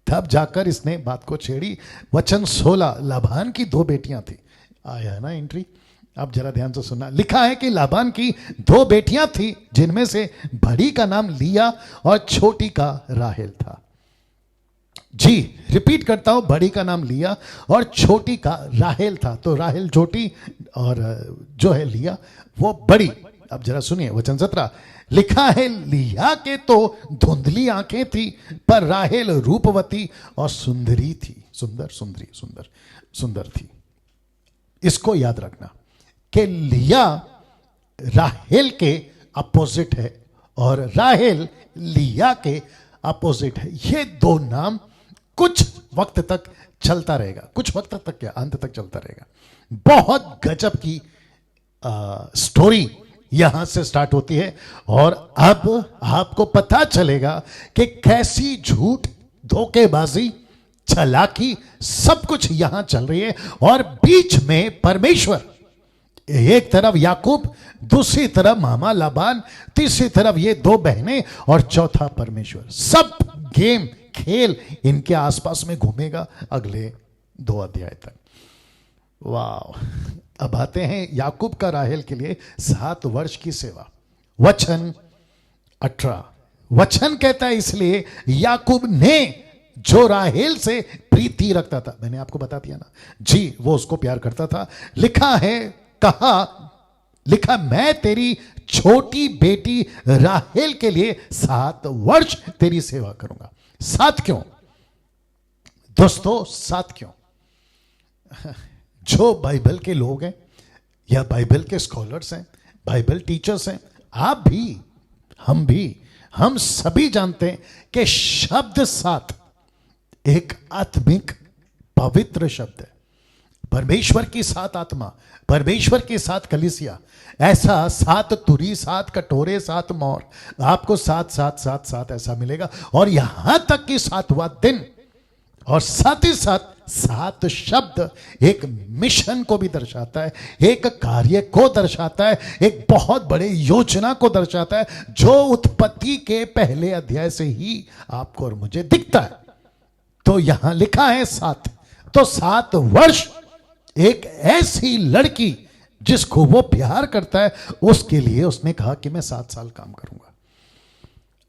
तब जाकर इसने बात को छेड़ी। वचन 16 लाबान की 2 बेटियां थी। आया ना एंट्री। अब जरा ध्यान से सुनना। लिखा है कि लाबान की 2 बेटियां थी, जिनमें से बड़ी का नाम लिया और छोटी का राहेल था। जी, रिपीट करता हूं, बड़ी का नाम लिया और छोटी का राहेल था। तो राहेल छोटी और जो है लिया वो बड़ी। अब जरा सुनिए वचन 17। लिखा है लिया के तो धुंधली आंखें थी, पर राहेल रूपवती और सुंदरी थी। सुंदर थी। इसको याद रखना कि लिया राहेल के अपोजिट है और राहेल लिया के अपोजिट है। ये 2 नाम कुछ वक्त तक चलता रहेगा, कुछ वक्त तक क्या, अंत तक चलता रहेगा। बहुत गजब की स्टोरी यहां से स्टार्ट होती है और अब आपको पता चलेगा कि कैसी झूठ, धोखेबाजी, चालाकी, सब कुछ यहां चल रही है। और बीच में परमेश्वर, एक तरफ याकूब, दूसरी तरफ मामा लाबान, तीसरी तरफ ये 2 बहनें और चौथा परमेश्वर। सब गेम खेल इनके आसपास में घूमेगा अगले 2 अध्याय तक। वाह। अब आते हैं याकूब का राहेल के लिए 7 वर्ष की सेवा। वचन 18। वचन कहता है इसलिए याकूब ने जो राहेल से प्रीति रखता था, मैंने आपको बता दिया ना जी, वो उसको प्यार करता था। लिखा मैं तेरी छोटी बेटी राहेल के लिए 7 वर्ष तेरी सेवा करूंगा। 7 क्यों दोस्तों? 7 क्यों? जो बाइबल के लोग हैं या बाइबल के स्कॉलर्स हैं, बाइबल टीचर्स हैं, आप भी, हम सभी जानते हैं कि शब्द 7 एक आत्मिक पवित्र शब्द है। परमेश्वर की 7 आत्मा, परमेश्वर की 7 कलीसिया, ऐसा 7 तुरी, 7 कटोरे, 7 मोर, आपको 7 7 7 7 ऐसा मिलेगा। और यहां तक कि 7वां दिन, और साथ ही साथ 7 शब्द एक मिशन को भी दर्शाता है, एक कार्य को दर्शाता है, एक बहुत बड़े योजना को दर्शाता है, जो उत्पत्ति के पहले अध्याय से ही आपको और मुझे दिखता है। तो यहां लिखा है 7। तो 7 वर्ष एक ऐसी लड़की जिसको वो प्यार करता है, उसके लिए उसने कहा कि मैं 7 साल काम करूंगा।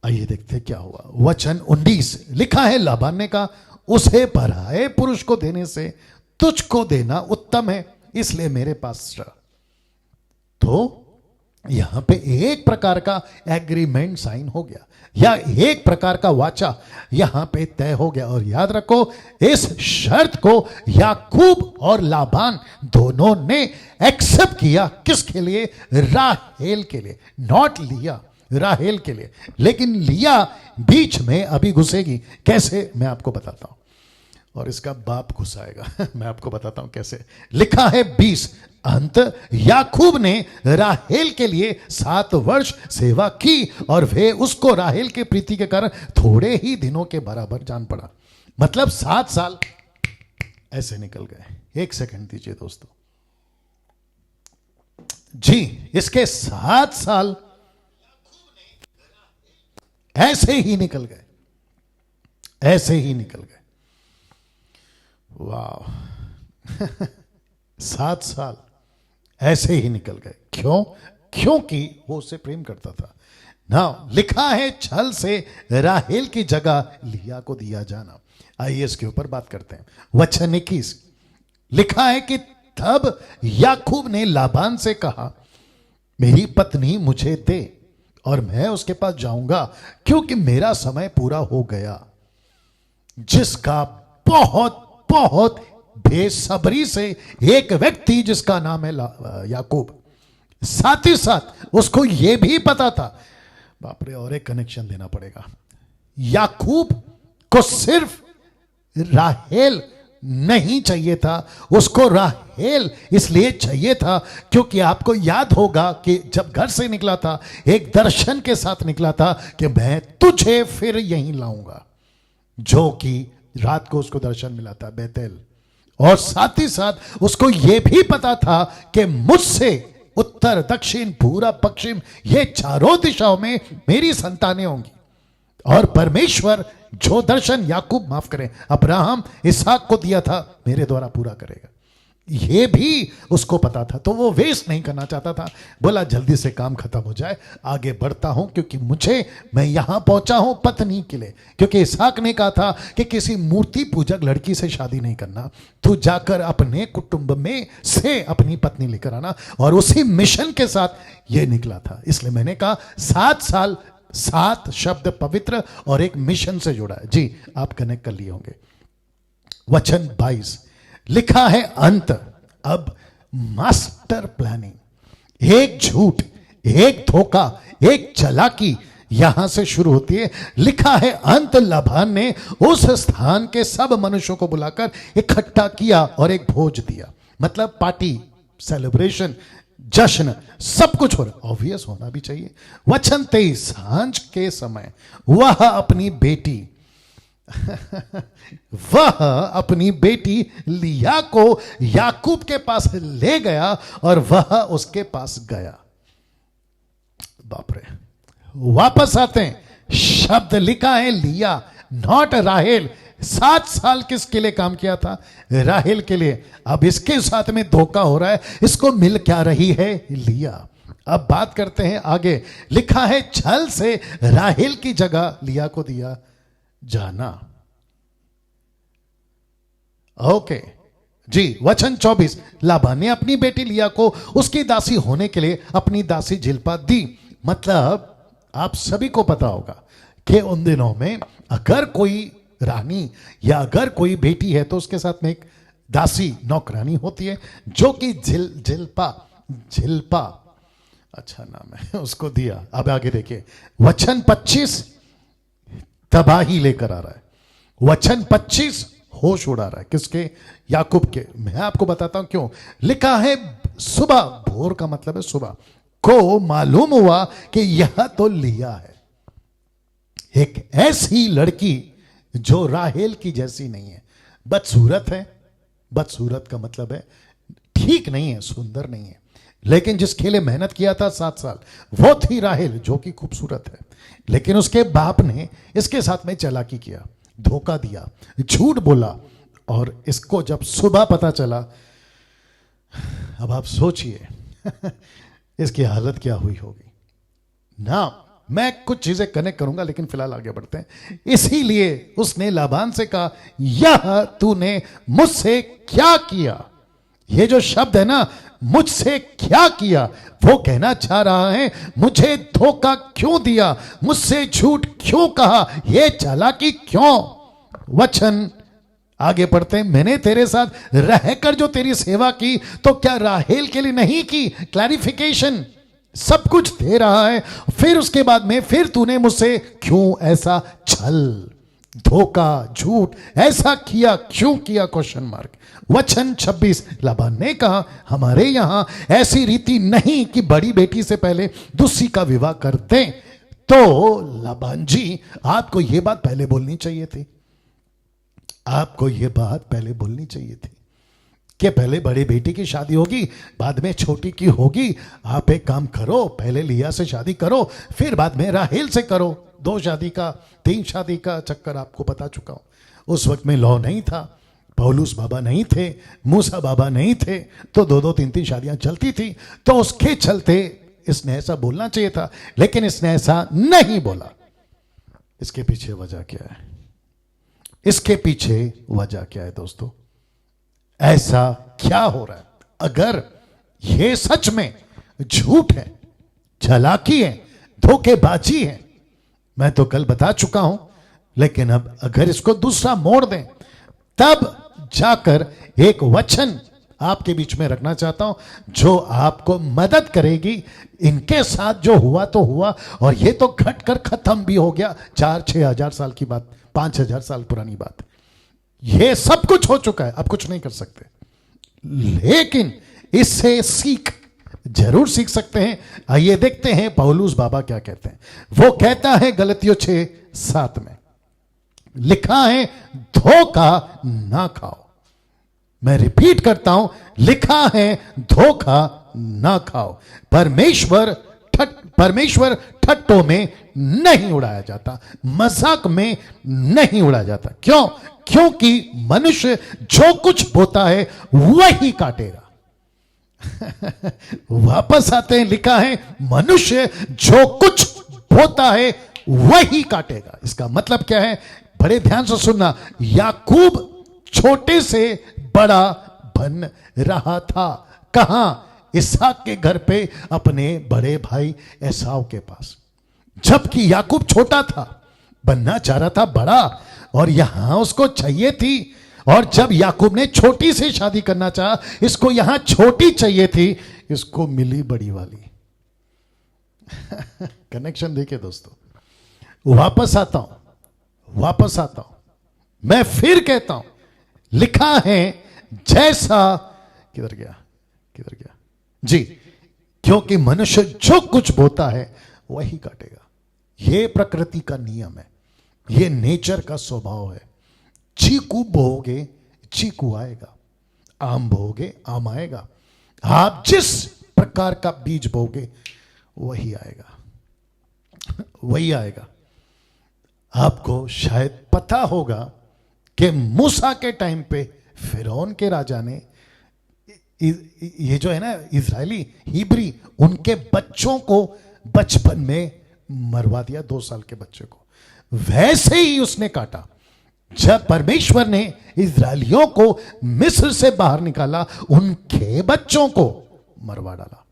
आइए देखते क्या हुआ। वचन 19 लिखा है, लाबान ने कहा उसे पराए पुरुष को देने से तुझको देना उत्तम है, इसलिए मेरे पास रह। तो यहां पे एक प्रकार का एग्रीमेंट साइन हो गया, या एक प्रकार का वाचा यहां पे तय हो गया। और याद रखो, इस शर्त को याकूब और लाबान दोनों ने एक्सेप्ट किया। किसके लिए? राहेल के लिए, नॉट लिया, राहेल के लिए। लेकिन लिया बीच में अभी घुसेगी। कैसे? मैं आपको बताता हूं, और इसका बाप घुसाएगा। मैं आपको बताता हूं कैसे। लिखा है 20, अंत याकूब ने राहेल के लिए 7 वर्ष सेवा की, और वे उसको राहेल के प्रीति के कारण थोड़े ही दिनों के बराबर जान पड़ा। मतलब 7 साल ऐसे निकल गए। 1 सेकंड दीजिए दोस्तों जी, इसके 7 साल ऐसे ही निकल गए, ऐसे ही निकल गए। वाह। 7 साल ऐसे ही निकल गए। क्यों? क्योंकि वो उससे प्रेम करता था ना। लिखा है छल से राहेल की जगह लिया को दिया जाना। आइए इसके ऊपर बात करते हैं। वचन 21 लिखा है कि तब याकूब ने लाबान से कहा, मेरी पत्नी मुझे दे और मैं उसके पास जाऊंगा, क्योंकि मेरा समय पूरा हो गया। जिसका बहुत बहुत बेसब्री से एक व्यक्ति, जिसका नाम है याकूब, साथ ही साथ उसको यह भी पता था, बाप रे, और एक कनेक्शन देना पड़ेगा। याकूब को सिर्फ राहेल नहीं चाहिए था, उसको राहेल इसलिए चाहिए था क्योंकि आपको याद होगा कि जब घर से निकला था, एक दर्शन के साथ निकला था कि मैं तुझे फिर यहीं लाऊंगा, जो कि रात को उसको दर्शन मिला था बेतेल। और साथ ही साथ उसको यह भी पता था कि मुझसे उत्तर, दक्षिण, पूरब, पश्चिम, ये चारों दिशाओं में मेरी संतानें होंगी। और परमेश्वर जो दर्शन याकूब, माफ करें, अब्राहम, इसहाक को दिया था, मेरे द्वारा पूरा करेगा। ये भी उसको पता था, तो वो वेस्ट नहीं करना चाहता था। बोला जल्दी से काम खत्म हो जाए, आगे बढ़ता हूं, क्योंकि मैं यहां पहुंचा हूं पत्नी के लिए। क्योंकि इसहाक ने कहा था कि किसी मूर्ति पूजक लड़की से शादी नहीं करना, तू जाकर अपने कुटुंब में से अपनी पत्नी लेकर आना। और उसी मिशन के साथ ये निकला था। इसलिए मैंने कहा 7 साल, 7 शब्द पवित्र और एक मिशन से जुड़ा है। जी, आप कनेक्ट कर लिए होंगे। वचन 22 लिखा है अंत। अब मास्टर प्लानिंग, एक झूठ, एक धोखा, एक चालाकी यहां से शुरू होती है। लिखा है अंत लाबान ने उस स्थान के सब मनुष्यों को बुलाकर इकट्ठा किया और एक भोज दिया। मतलब पार्टी, सेलिब्रेशन, जश्न, सब कुछ हो रहा। ऑब्वियस होना भी चाहिए। वचन 23 सांझ के समय वह अपनी बेटी वह अपनी बेटी लिया को याकूब के पास ले गया और वह उसके पास गया। बाप रे, वापस आते हैं, शब्द लिखा है लिया, नॉट राहेल। 7 साल किसके लिए काम किया था? राहेल के लिए। अब इसके साथ में धोखा हो रहा है। इसको मिल क्या रही है? लिया। अब बात करते हैं आगे। लिखा है छल से राहेल की जगह लिया को दिया जाना। ओके जी। वचन 24 लाबान ने अपनी बेटी लिया को उसकी दासी होने के लिए अपनी दासी जिल्पा दी। मतलब आप सभी को पता होगा कि उन दिनों में अगर कोई रानी या अगर कोई बेटी है तो उसके साथ में एक दासी, नौकरानी होती है, जो कि झिल्पा अच्छा नाम है, उसको दिया। अब आगे देखिए, वचन 25 तबाही लेकर आ रहा है। वचन 25 होश उड़ा रहा है। किसके? याकूब के। मैं आपको बताता हूं क्यों। लिखा है सुबह, भोर का मतलब है सुबह को मालूम हुआ कि यह तो लिया है, एक ऐसी लड़की जो राहेल की जैसी नहीं है, बदसूरत है। बदसूरत का मतलब है ठीक नहीं है, सुंदर नहीं है, लेकिन जिसके लिए मेहनत किया था 7 साल, वो थी राहेल, जो कि खूबसूरत है। लेकिन उसके बाप ने इसके साथ में चालाकी किया, धोखा दिया, झूठ बोला। और इसको जब सुबह पता चला, अब आप सोचिए इसकी हालत क्या हुई होगी ना। मैं कुछ चीजें कनेक्ट करूंगा, लेकिन फिलहाल आगे बढ़ते हैं। इसीलिए उसने लाबान से कहा, यह तूने मुझसे क्या किया? ये जो शब्द है ना, मुझसे क्या किया, वो कहना चाह रहा है मुझे धोखा क्यों दिया, मुझसे झूठ क्यों कहा, ये चालाकी क्यों। वचन आगे पढ़ते हैं। मैंने तेरे साथ रहकर जो तेरी सेवा की, तो क्या राहेल के लिए नहीं की? क्लैरिफिकेशन, सब कुछ दे रहा है। फिर उसके बाद में फिर तूने मुझसे क्यों ऐसा छल, धोखा, झूठ ऐसा किया, क्यों किया? Question mark. वचन 26 लाबान ने कहा, हमारे यहां ऐसी रीति नहीं कि बड़ी बेटी से पहले दूसरी का विवाह कर दें। तो लाबान जी, आपको यह बात पहले बोलनी चाहिए थी। आपको यह बात पहले बोलनी चाहिए थी कि पहले बड़ी बेटी की शादी होगी, बाद में छोटी की होगी। आप एक काम करो, पहले लिया से शादी करो, फिर बाद में राहेल से करो। 2 शादी का, 3 शादी का चक्कर आपको बता चुका हूं। उस वक्त में लॉ नहीं था, पौलुस बाबा नहीं थे, मूसा बाबा नहीं थे, तो 2-2, 3-3 शादियां चलती थी। तो उसके चलते इसने ऐसा बोलना चाहिए था, लेकिन इसने ऐसा नहीं बोला। इसके पीछे वजह क्या है? इसके पीछे वजह क्या है दोस्तों? ऐसा क्या हो रहा है? अगर यह सच में झूठ है, चालाकी है, धोखेबाजी है, मैं तो कल बता चुका हूं, लेकिन अब अगर इसको दूसरा मोड़ दें, तब जाकर एक वचन आपके बीच में रखना चाहता हूं, जो आपको मदद करेगी। इनके साथ जो हुआ तो हुआ, और यह तो घट कर खत्म भी हो गया। 4-6 हजार साल की बात, 5,000 साल पुरानी बात, यह सब कुछ हो चुका है, अब कुछ नहीं कर सकते। लेकिन इससे सीख जरूर सीख सकते हैं। आइए देखते हैं पौलुस बाबा क्या कहते हैं। वो कहता है गलतियों 6:7 में लिखा है, धोखा ना खाओ। मैं रिपीट करता हूं, लिखा है धोखा ना खाओ। परमेश्वर परमेश्वर ठट्टों में नहीं उड़ाया जाता, मजाक में नहीं उड़ाया जाता। क्यों? क्योंकि मनुष्य जो कुछ बोता है वही काटेगा। वापस आते हैं, लिखा है मनुष्य जो कुछ बोता है वही काटेगा। इसका मतलब क्या है? बड़े ध्यान से सुनना। याकूब छोटे से बड़ा बन रहा था। कहां? इसहाक के घर पे, अपने बड़े भाई एसाव के पास। जबकि याकूब छोटा था, बनना चाह रहा था बड़ा, और यहां उसको चाहिए थी। और जब याकूब ने छोटी से शादी करना चाहा, इसको यहां छोटी चाहिए थी, इसको मिली बड़ी वाली। कनेक्शन देखिए दोस्तों। वापस आता हूं, मैं फिर कहता हूं, लिखा है जैसा, किधर गया जी, क्योंकि मनुष्य जो कुछ बोता है वही काटेगा। यह प्रकृति का नियम है, यह नेचर का स्वभाव है। चीकू बोओगे चीकू आएगा, आम बोओगे आम आएगा। आप जिस प्रकार का बीज बोगे वही आएगा। आपको शायद पता होगा कि मूसा के टाइम पे फिरौन के राजा ने ये जो है ना इजरायली हिब्री, उनके बच्चों को बचपन में मरवा दिया, 2 साल के बच्चे को। वैसे ही उसने काटा। जब परमेश्वर ने इजरायलियों को मिस्र से बाहर निकाला, उनके बच्चों को मरवा डाला।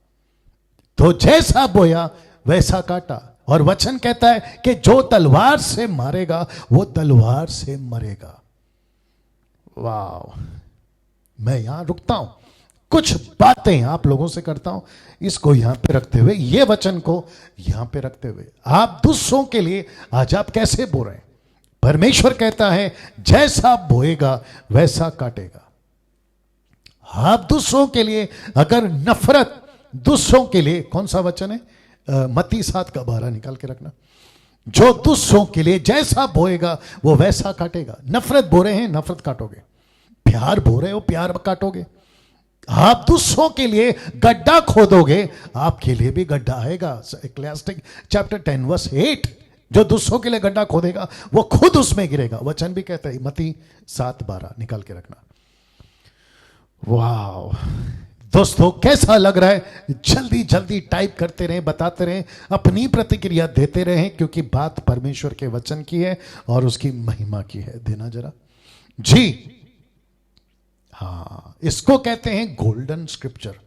तो जैसा बोया वैसा काटा। और वचन कहता है कि जो तलवार से मारेगा वो तलवार से मरेगा। वाह! मैं यहां रुकता हूं, कुछ बातें आप लोगों से करता हूं, इसको यहां पे रखते हुए, ये वचन को यहां पे रखते हुए, आप दूसरों के लिए आज आप कैसे बो रहे हैं? परमेश्वर कहता है जैसा बोएगा वैसा काटेगा। आप दूसरों के लिए अगर नफरत, दूसरों के लिए, कौन सा वचन है? मत्ती 7:12 निकाल के रखना। जो दूसरों के लिए जैसा बोएगा वो वैसा काटेगा। नफरत बो रहे हैं, नफरत काटोगे। प्यार बो रहे हो, प्यार काटोगे। आप दूसरों के लिए गड्ढा खोदोगे, आपके लिए भी गड्ढा आएगा। इक्लेसियास्टिक चैप्टर 10 वर्स 8। जो दूसरों के लिए गड्ढा खोदेगा वो खुद उसमें गिरेगा। वचन भी कहता है, मत्ती 7:12 निकाल के रखना। वाह दोस्तों, कैसा लग रहा है? जल्दी जल्दी टाइप करते रहें, बताते रहें, अपनी प्रतिक्रिया देते रहें, क्योंकि बात परमेश्वर के वचन की है और उसकी महिमा की है। देना जरा जी। हाँ, इसको कहते हैं गोल्डन स्क्रिप्चर।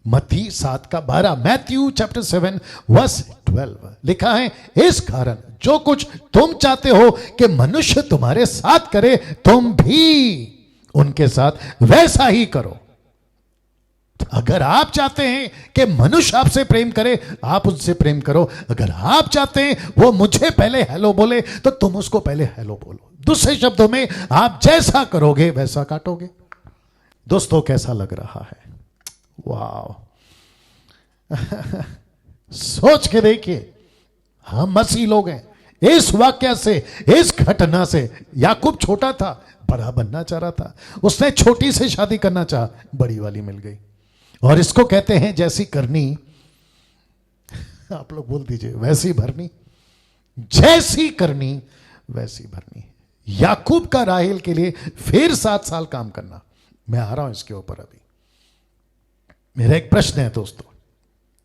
मत्ती 7:12, मैथ्यू चैप्टर 7 वर्स 12 लिखा है, इस कारण जो कुछ तुम चाहते हो कि मनुष्य तुम्हारे साथ करे, तुम भी उनके साथ वैसा ही करो। अगर आप चाहते हैं कि मनुष्य आपसे प्रेम करे, आप उससे प्रेम करो। अगर आप चाहते हैं वो मुझे पहले हेलो बोले, तो तुम उसको पहले हेलो बोलो। दूसरे शब्दों में, आप जैसा करोगे वैसा काटोगे। दोस्तों, कैसा लग रहा है? वाह! सोच के देखिए, हम मसीह लोग हैं। इस वाक्य से, इस घटना से, याकूब छोटा था, बड़ा बनना चाह रहा था। उसने छोटी से शादी करना चाहा, बड़ी वाली मिल गई। और इसको कहते हैं जैसी करनी, आप लोग बोल दीजिए, वैसी भरनी। जैसी करनी वैसी भरनी। याकूब का राहेल के लिए फिर 7 साल काम करना। मैं आ रहा हूं इसके ऊपर। अभी मेरा एक प्रश्न है दोस्तों,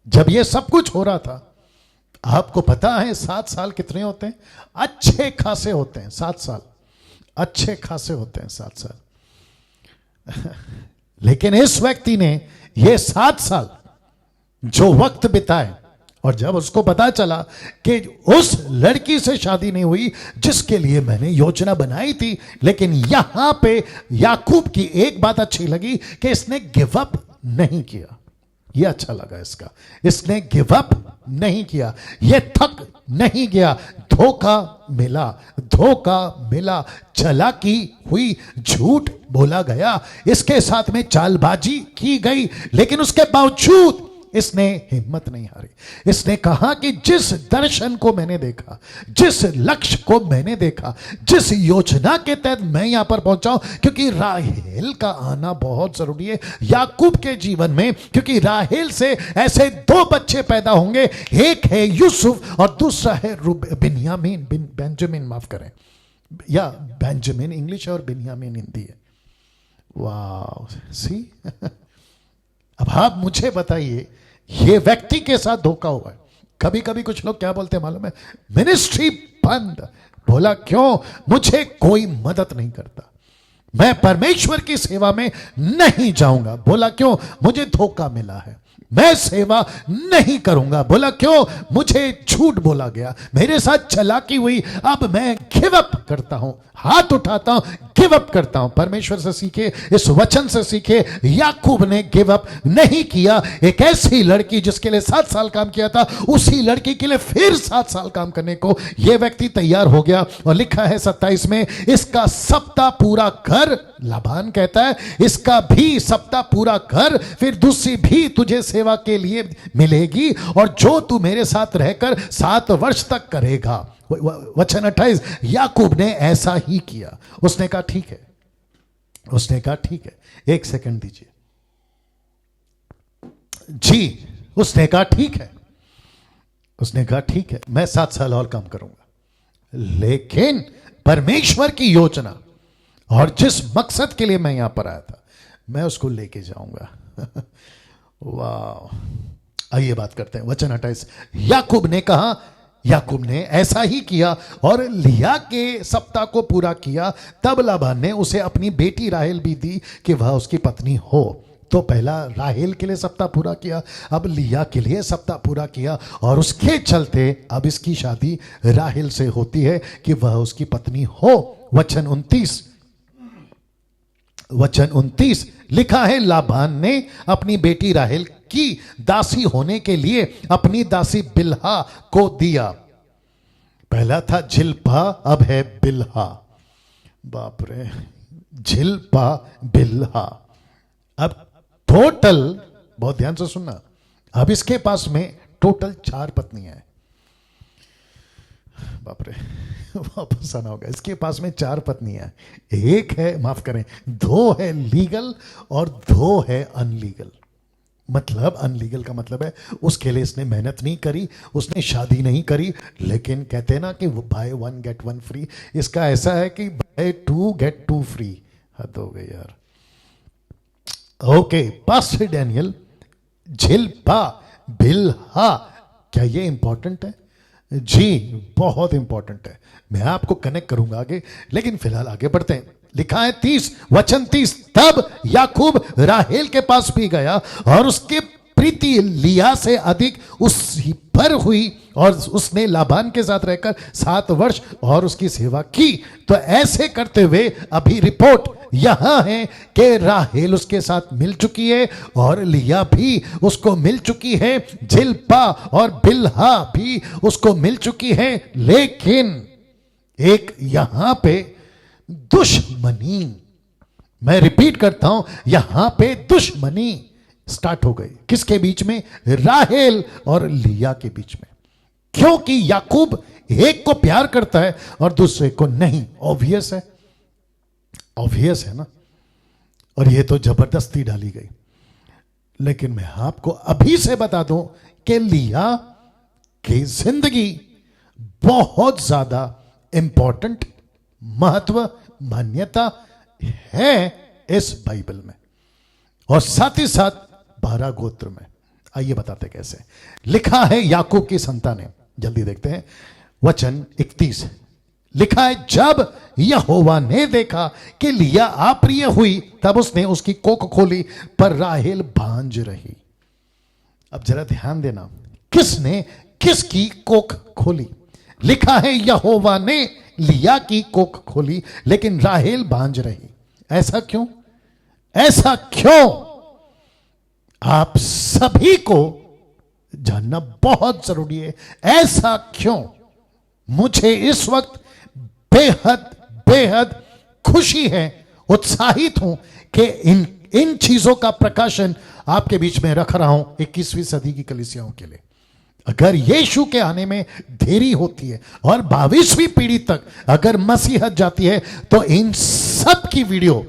जब ये सब कुछ हो रहा था, आपको पता है 7 साल कितने होते हैं? अच्छे खासे होते हैं 7 साल, अच्छे खासे होते हैं 7 साल। लेकिन इस व्यक्ति ने ये 7 साल जो वक्त बिताए, और जब उसको पता चला कि उस लड़की से शादी नहीं हुई जिसके लिए मैंने योजना बनाई थी, लेकिन यहां पे याकूब की एक बात अच्छी लगी कि इसने गिव अप नहीं किया। यह अच्छा लगा इसका, इसने गिव अप नहीं किया, यह थक नहीं गया। धोखा मिला, चालाकी हुई, झूठ बोला गया, इसके साथ में चालबाजी की गई, लेकिन उसके बावजूद इसने हिम्मत नहीं हारी। इसने कहा कि जिस दर्शन को मैंने देखा, जिस लक्ष्य को मैंने देखा, जिस योजना के तहत मैं यहां पर पहुंचा हूं, क्योंकि राहेल का आना बहुत जरूरी है याकूब के जीवन में, क्योंकि राहेल से ऐसे दो बच्चे पैदा होंगे, एक है यूसुफ और दूसरा है बिन्यामीन, बेंजामिन, माफ करें, या बेंजामिन इंग्लिश और बिन्यामीन हिंदी है। वाह, सी अब आप मुझे बताइए, ये व्यक्ति के साथ धोखा हुआ है। कभी कभी कुछ लोग क्या बोलते हैं मालूम है, मिनिस्ट्री बंद। बोला क्यों? मुझे कोई मदद नहीं करता, मैं परमेश्वर की सेवा में नहीं जाऊंगा। बोला क्यों? मुझे धोखा मिला है, मैं सेवा नहीं करूंगा। बोला क्यों? मुझे झूठ बोला गया, मेरे साथ चालाकी हुई, अब मैं गिव अप करता हूं, हाथ उठाता हूं, गिव अप करता हूं। परमेश्वर से सीखे, इस वचन से सीखे। याकूब ने गिव अप नहीं किया। एक ऐसी लड़की जिसके लिए 7 साल काम किया था, उसी लड़की के लिए फिर 7 साल काम करने को यह व्यक्ति तैयार हो गया। और लिखा है 27 में, इसका सप्ताह पूरा कर, लाबान कहता है इसका भी सप्ताह पूरा कर, फिर दूसरी भी तुझे सेवा के लिए मिलेगी, और जो तू मेरे साथ रहकर 7 वर्ष तक करेगा। वचन 28, याकूब ने ऐसा ही किया। उसने कहा ठीक है, उसने कहा ठीक है, 1 सेकंड दीजिए जी। उसने कहा ठीक है, उसने कहा ठीक है, मैं 7 साल और काम करूंगा, लेकिन परमेश्वर की योजना और जिस मकसद के लिए मैं यहां पर आया था, मैं उसको लेके जाऊंगा। वाह, आइए बात करते हैं। वचन 28, याकूब ने कहा, याकूब ने ऐसा ही किया और लिया के सप्ताह को पूरा किया। तब लाबान ने उसे अपनी बेटी राहेल भी दी कि वह उसकी पत्नी हो। तो पहला राहेल के लिए सप्ताह पूरा किया, अब लिया के लिए सप्ताह पूरा किया, और उसके चलते अब इसकी शादी राहेल से होती है कि वह उसकी पत्नी हो। वचन 29 लिखा है, लाबान ने अपनी बेटी राहेल की दासी होने के लिए अपनी दासी बिल्हा को दिया। पहला था झिल्पा, अब है बिल्हा। बाप रे, झिल्पा बिल्हा। अब टोटल, बहुत ध्यान से सुनना, अब इसके पास में टोटल 4 पत्नियां हैं। बाप रे, वापस आना होगा। इसके पास में 4 पत्नियां हैं। एक है, माफ करें, 2 है लीगल और 2 है अनलीगल। मतलब अनलीगल का मतलब है उसके लिए इसने मेहनत नहीं करी, उसने शादी नहीं करी, लेकिन कहते हैं ना कि बाय 1 गेट 1 फ्री। इसका ऐसा है कि बाय 2 गेट 2 फ्री। हद हो गई यार। ओके, पास्टर डैनियल, झिल्पा बिल्हा, क्या ये इंपॉर्टेंट है? जी, बहुत इंपॉर्टेंट है। मैं आपको कनेक्ट करूंगा आगे, लेकिन फिलहाल आगे बढ़ते हैं। लिखा है 30, वचन 30, तब याकूब राहेल के पास भी गया और उसके प्रीति लिया से अधिक उसी पर हुई, और उसने लाबान के साथ रहकर 7 वर्ष और उसकी सेवा की। तो ऐसे करते हुए अभी रिपोर्ट यहां है कि राहेल उसके साथ मिल चुकी है और लिया भी उसको मिल चुकी है, झिल्पा और बिल्हा भी उसको मिल चुकी है, लेकिन एक यहां पे दुश्मनी, मैं रिपीट करता हूं, यहां पे दुश्मनी स्टार्ट हो गई। किसके बीच में? राहेल और लिया के बीच में। क्योंकि याकूब एक को प्यार करता है और दूसरे को नहीं। ऑब्वियस है, ऑब्वियस है ना। और ये तो जबरदस्ती डाली गई। लेकिन मैं आपको अभी से बता दूं कि लिया की जिंदगी बहुत ज्यादा इंपॉर्टेंट, महत्व, मान्यता है इस बाइबल में, और साथ ही साथ 12 गोत्र में। आइए बताते कैसे। लिखा है याकूब की संतानें, जल्दी देखते हैं। वचन 31 लिखा है, जब यहोवा ने देखा कि लिया अप्रिय हुई, तब उसने उसकी कोख खोली, पर राहेल भांज रही। अब जरा ध्यान देना, किसने किसकी कोख खोली? लिखा है यहोवा ने लिया की कोख खोली, लेकिन राहेल भांज रही। ऐसा क्यों? ऐसा क्यों? आप सभी को जानना बहुत जरूरी है। ऐसा क्यों? मुझे इस वक्त बेहद बेहद खुशी है, उत्साहित हूं कि इन चीजों का प्रकाशन आपके बीच में रख रहा हूं 21वीं सदी की कलीसियाओं के लिए। अगर यीशु के आने में देरी होती है और 22वीं पीढ़ी तक अगर मसीहत जाती है, तो इन सब की वीडियो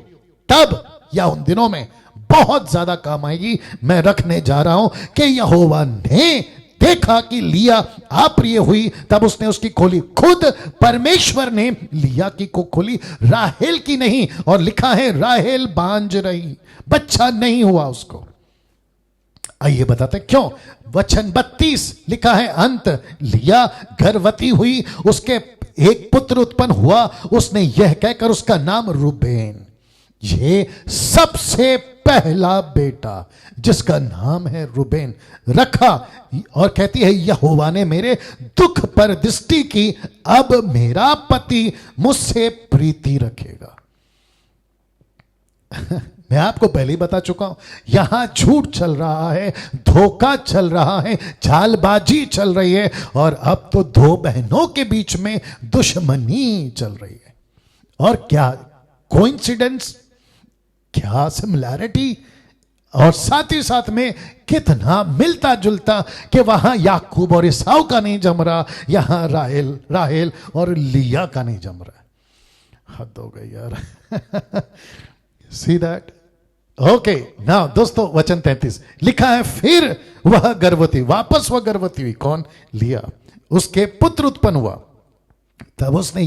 तब या उन दिनों में बहुत ज्यादा काम आएगी। मैं रखने जा रहा हूं कि यहोवा ने देखा कि लिया अप्रिय हुई, तब उसने उसकी खोली। खुद परमेश्वर ने लिया की को खोली, राहेल की नहीं। और लिखा है राहेल बांझ रही, बच्चा नहीं हुआ उसको। आइए बताते क्यों। वचन 32 लिखा है अंत, लिया गर्भवती हुई, उसके एक पुत्र उत्पन्न हुआ, उसने यह कहकर उसका नाम रूबेन, ये सबसे पहला बेटा जिसका नाम है रूबेन रखा। और कहती है यहोवा ने मेरे दुख पर दृष्टि की, अब मेरा पति मुझसे प्रीति रखेगा। मैं आपको पहले ही बता चुका हूं, यहां झूठ चल रहा है, धोखा चल रहा है, चालबाजी चल रही है, और अब तो दो बहनों के बीच में दुश्मनी चल रही है। और क्या कोइंसिडेंस, क्या सिमिलैरिटी, और साथ ही साथ में कितना मिलता जुलता कि वहां याकूब और ईसाऊ का नहीं जम रहा, यहां राहेल और लिया का नहीं जम रहा। हद हो गई यार। See that. ओके नाउ दोस्तों, वचन 33 लिखा है फिर वह गर्भवती, वापस वह गर्भवती हुई। कौन? लिया। उसके पुत्र उत्पन्न हुआ, तब उसने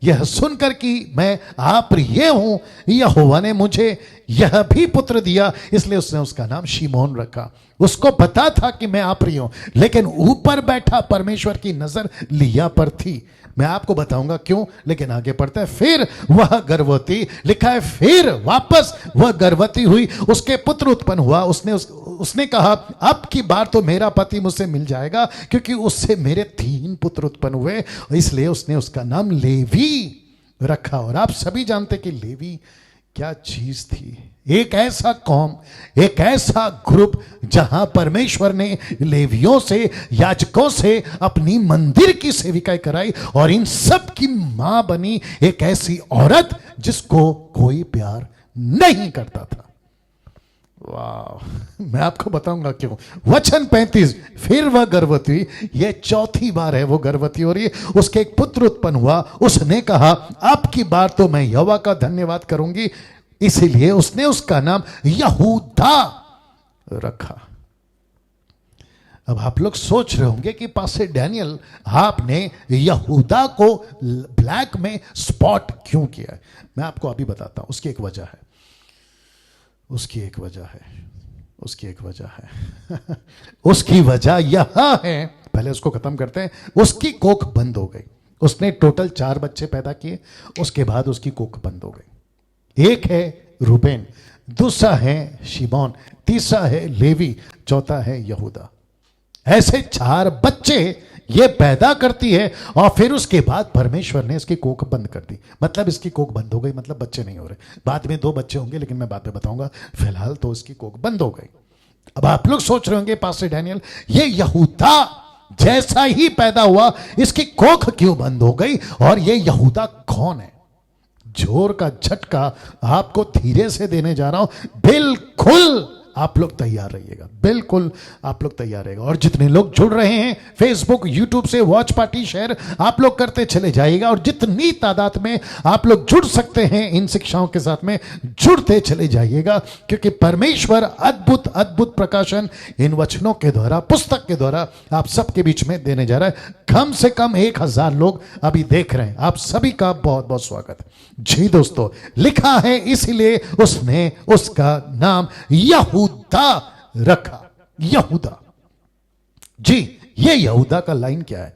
यह सुनकर कि मैं अप्रिय हूं, यहोवा ने मुझे यह भी पुत्र दिया, इसलिए उसने उसका नाम शिमोन रखा। उसको पता था कि मैं अप्रिय हूं, लेकिन ऊपर बैठा परमेश्वर की नजर लिया पर थी। मैं आपको बताऊंगा क्यों, लेकिन आगे पढ़ते हैं। फिर वह गर्भवती, लिखा है फिर वापस वह गर्भवती हुई, उसके पुत्र उत्पन्न हुआ। उसने कहा अब की बार तो मेरा पति मुझसे मिल जाएगा, क्योंकि उससे मेरे 3 पुत्र उत्पन्न हुए, इसलिए उसने उसका नाम लेवी रखा। और आप सभी जानते कि लेवी क्या चीज थी। एक ऐसा कौम, एक ऐसा ग्रुप जहां परमेश्वर ने लेवियों से, याजकों से अपनी मंदिर की सेविकाएं कराई, और इन सब की मां बनी एक ऐसी औरत जिसको कोई प्यार नहीं करता था। वाह, मैं आपको बताऊंगा क्यों। वचन 35 फिर वह गर्भवती, यह चौथी बार है वो गर्भवती हो रही है, उसके एक पुत्र उत्पन्न हुआ। उसने कहा अब की बार तो मैं यहोवा का धन्यवाद करूंगी, इसीलिए उसने उसका नाम यहूदा रखा। अब आप लोग सोच रहे होंगे कि पास्टर डैनियल आपने यहूदा को ब्लैक में स्पॉट क्यों किया है। मैं आपको अभी बताता हूं, उसकी एक वजह है, उसकी एक वजह है उसकी वजह यह है, पहले उसको खत्म करते हैं। उसकी कोख बंद हो गई, उसने टोटल 4 बच्चे पैदा किए, उसके बाद उसकी कोख बंद हो गई। एक है रूबेन, दूसरा है शिमोन, तीसरा है लेवी, चौथा है यहूदा। ऐसे 4 बच्चे ये पैदा करती है, और फिर उसके बाद परमेश्वर ने इसकी कोख बंद कर दी। मतलब इसकी कोख बंद हो गई, मतलब बच्चे नहीं हो रहे। बाद में 2 बच्चे होंगे, लेकिन मैं बाद में बताऊंगा। फिलहाल तो इसकी कोख बंद हो गई। अब आप लोग सोच रहे होंगे पास्टर डैनियल ये यहूदा जैसा ही पैदा हुआ, इसकी कोख क्यों बंद हो गई, और ये यहूदा कौन है? जोर का झटका आपको धीरे से देने जा रहा हूं, बिल्कुल आप लोग तैयार रहिएगा, बिल्कुल आप लोग तैयार रहिएगा। और जितने लोग जुड़ रहे हैं फेसबुक, यूट्यूब से वॉच पार्टी शेयर आप लोग करते चले जाइएगा, और जितनी तादाद में आप लोग जुड़ सकते हैं इन शिक्षाओं के साथ में जुड़ते चले जाइएगा, क्योंकि परमेश्वर अद्भुत अद्भुत प्रकाशन इन वचनों के द्वारा, पुस्तक के द्वारा आप सबके बीच में देने जा रहा है। कम से कम 1000 लोग अभी देख रहे हैं, आप सभी का बहुत बहुत स्वागत। जी दोस्तों, लिखा है इसलिए उसने उसका नाम यहूदा रखा। यहूदा, जी ये यहूदा का लाइन क्या है?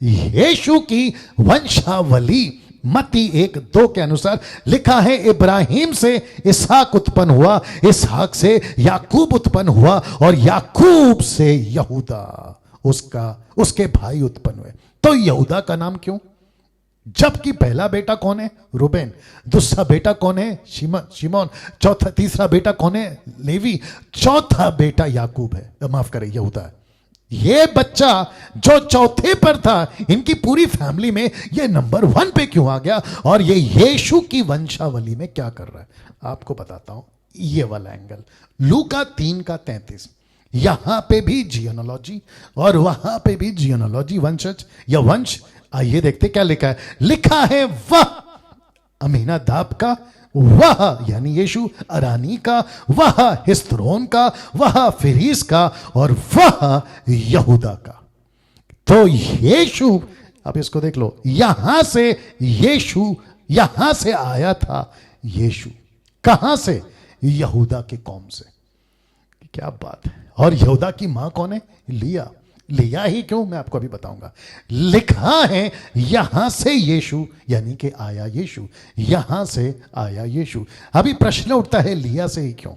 यीशु की वंशावली मत्ती 1:2 के अनुसार लिखा है इब्राहिम से इसहाक उत्पन्न हुआ, इसहाक से याकूब उत्पन्न हुआ, और याकूब से यहूदा उसके भाई उत्पन्न हुए। तो यहूदा का नाम क्यों? जबकि पहला बेटा कौन है? रूबेन। दूसरा बेटा कौन है? शिमोन। तीसरा बेटा कौन है? लेवी। चौथा बेटा याकूब है, माफ करें यहूदा है। ये बच्चा जो चौथे पर था, इनकी पूरी फैमिली में ये नंबर 1 पे क्यों आ गया, और ये यीशु की वंशावली में क्या कर रहा है? आपको बताता हूं, ये वाला एंगल। लूका 3:33, यहां पे भी जियोनोलॉजी और वहां पे भी जियोनोलॉजी, वंशज या वंश। आइए देखते क्या लिखा है। लिखा है वह अमीनादाब का, वह यानी यीशु अरानी का, वह हिस्रोन का, वह फिरीस का, और वह यहूदा का। तो यीशु, अब इसको देख लो, यहां से यीशु, यहां से आया था यीशु। कहां से? यहूदा के कौम से। क्या बात है। और यहूदा की मां कौन है? लिया। लिया ही क्यों, मैं आपको अभी बताऊंगा। लिखा है यहां से यीशु, यानी कि आया यीशु, यहां से आया यीशु। अभी प्रश्न उठता है, लिया से ही क्यों?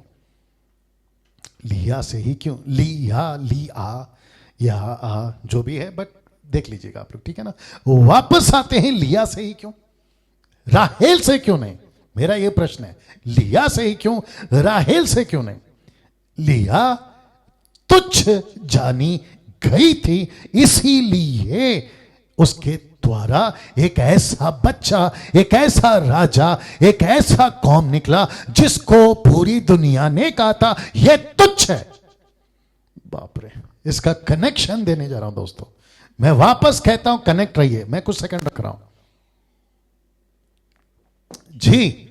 लिया से ही क्यों? लिया, लिया या आ, जो भी है, बट देख लीजिएगा आप लोग, ठीक है ना। वापस आते हैं, लिया से ही क्यों? राहेल से क्यों नहीं? मेरा यह प्रश्न है, लिया से ही क्यों, राहेल से क्यों नहीं? लिया तुच्छ जानी गई थी, इसीलिए उसके द्वारा एक ऐसा बच्चा, एक ऐसा राजा, एक ऐसा कौम निकला जिसको पूरी दुनिया ने कहा था यह तुच्छ है। बाप रे, इसका कनेक्शन देने जा रहा हूं दोस्तों। मैं वापस कहता हूं, कनेक्ट रहिए, मैं कुछ सेकंड रख रहा हूं जी।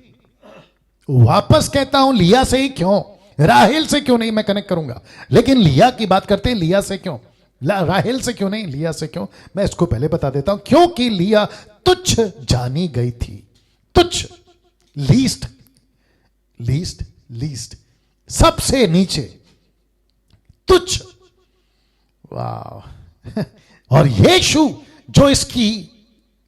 वापस कहता हूं, लिया से ही क्यों, राहेल से क्यों नहीं, मैं कनेक्ट करूंगा। लेकिन लिया की बात करते हैं, लिया से क्यों, राहेल से क्यों नहीं, लिया से क्यों? मैं इसको पहले बता देता हूं। क्योंकि लिया तुच्छ जानी गई थी। तुच्छ, लीस्ट, लीस्ट, लीस्ट, सबसे नीचे, तुच्छ। वाह। और यीशु जो इसकी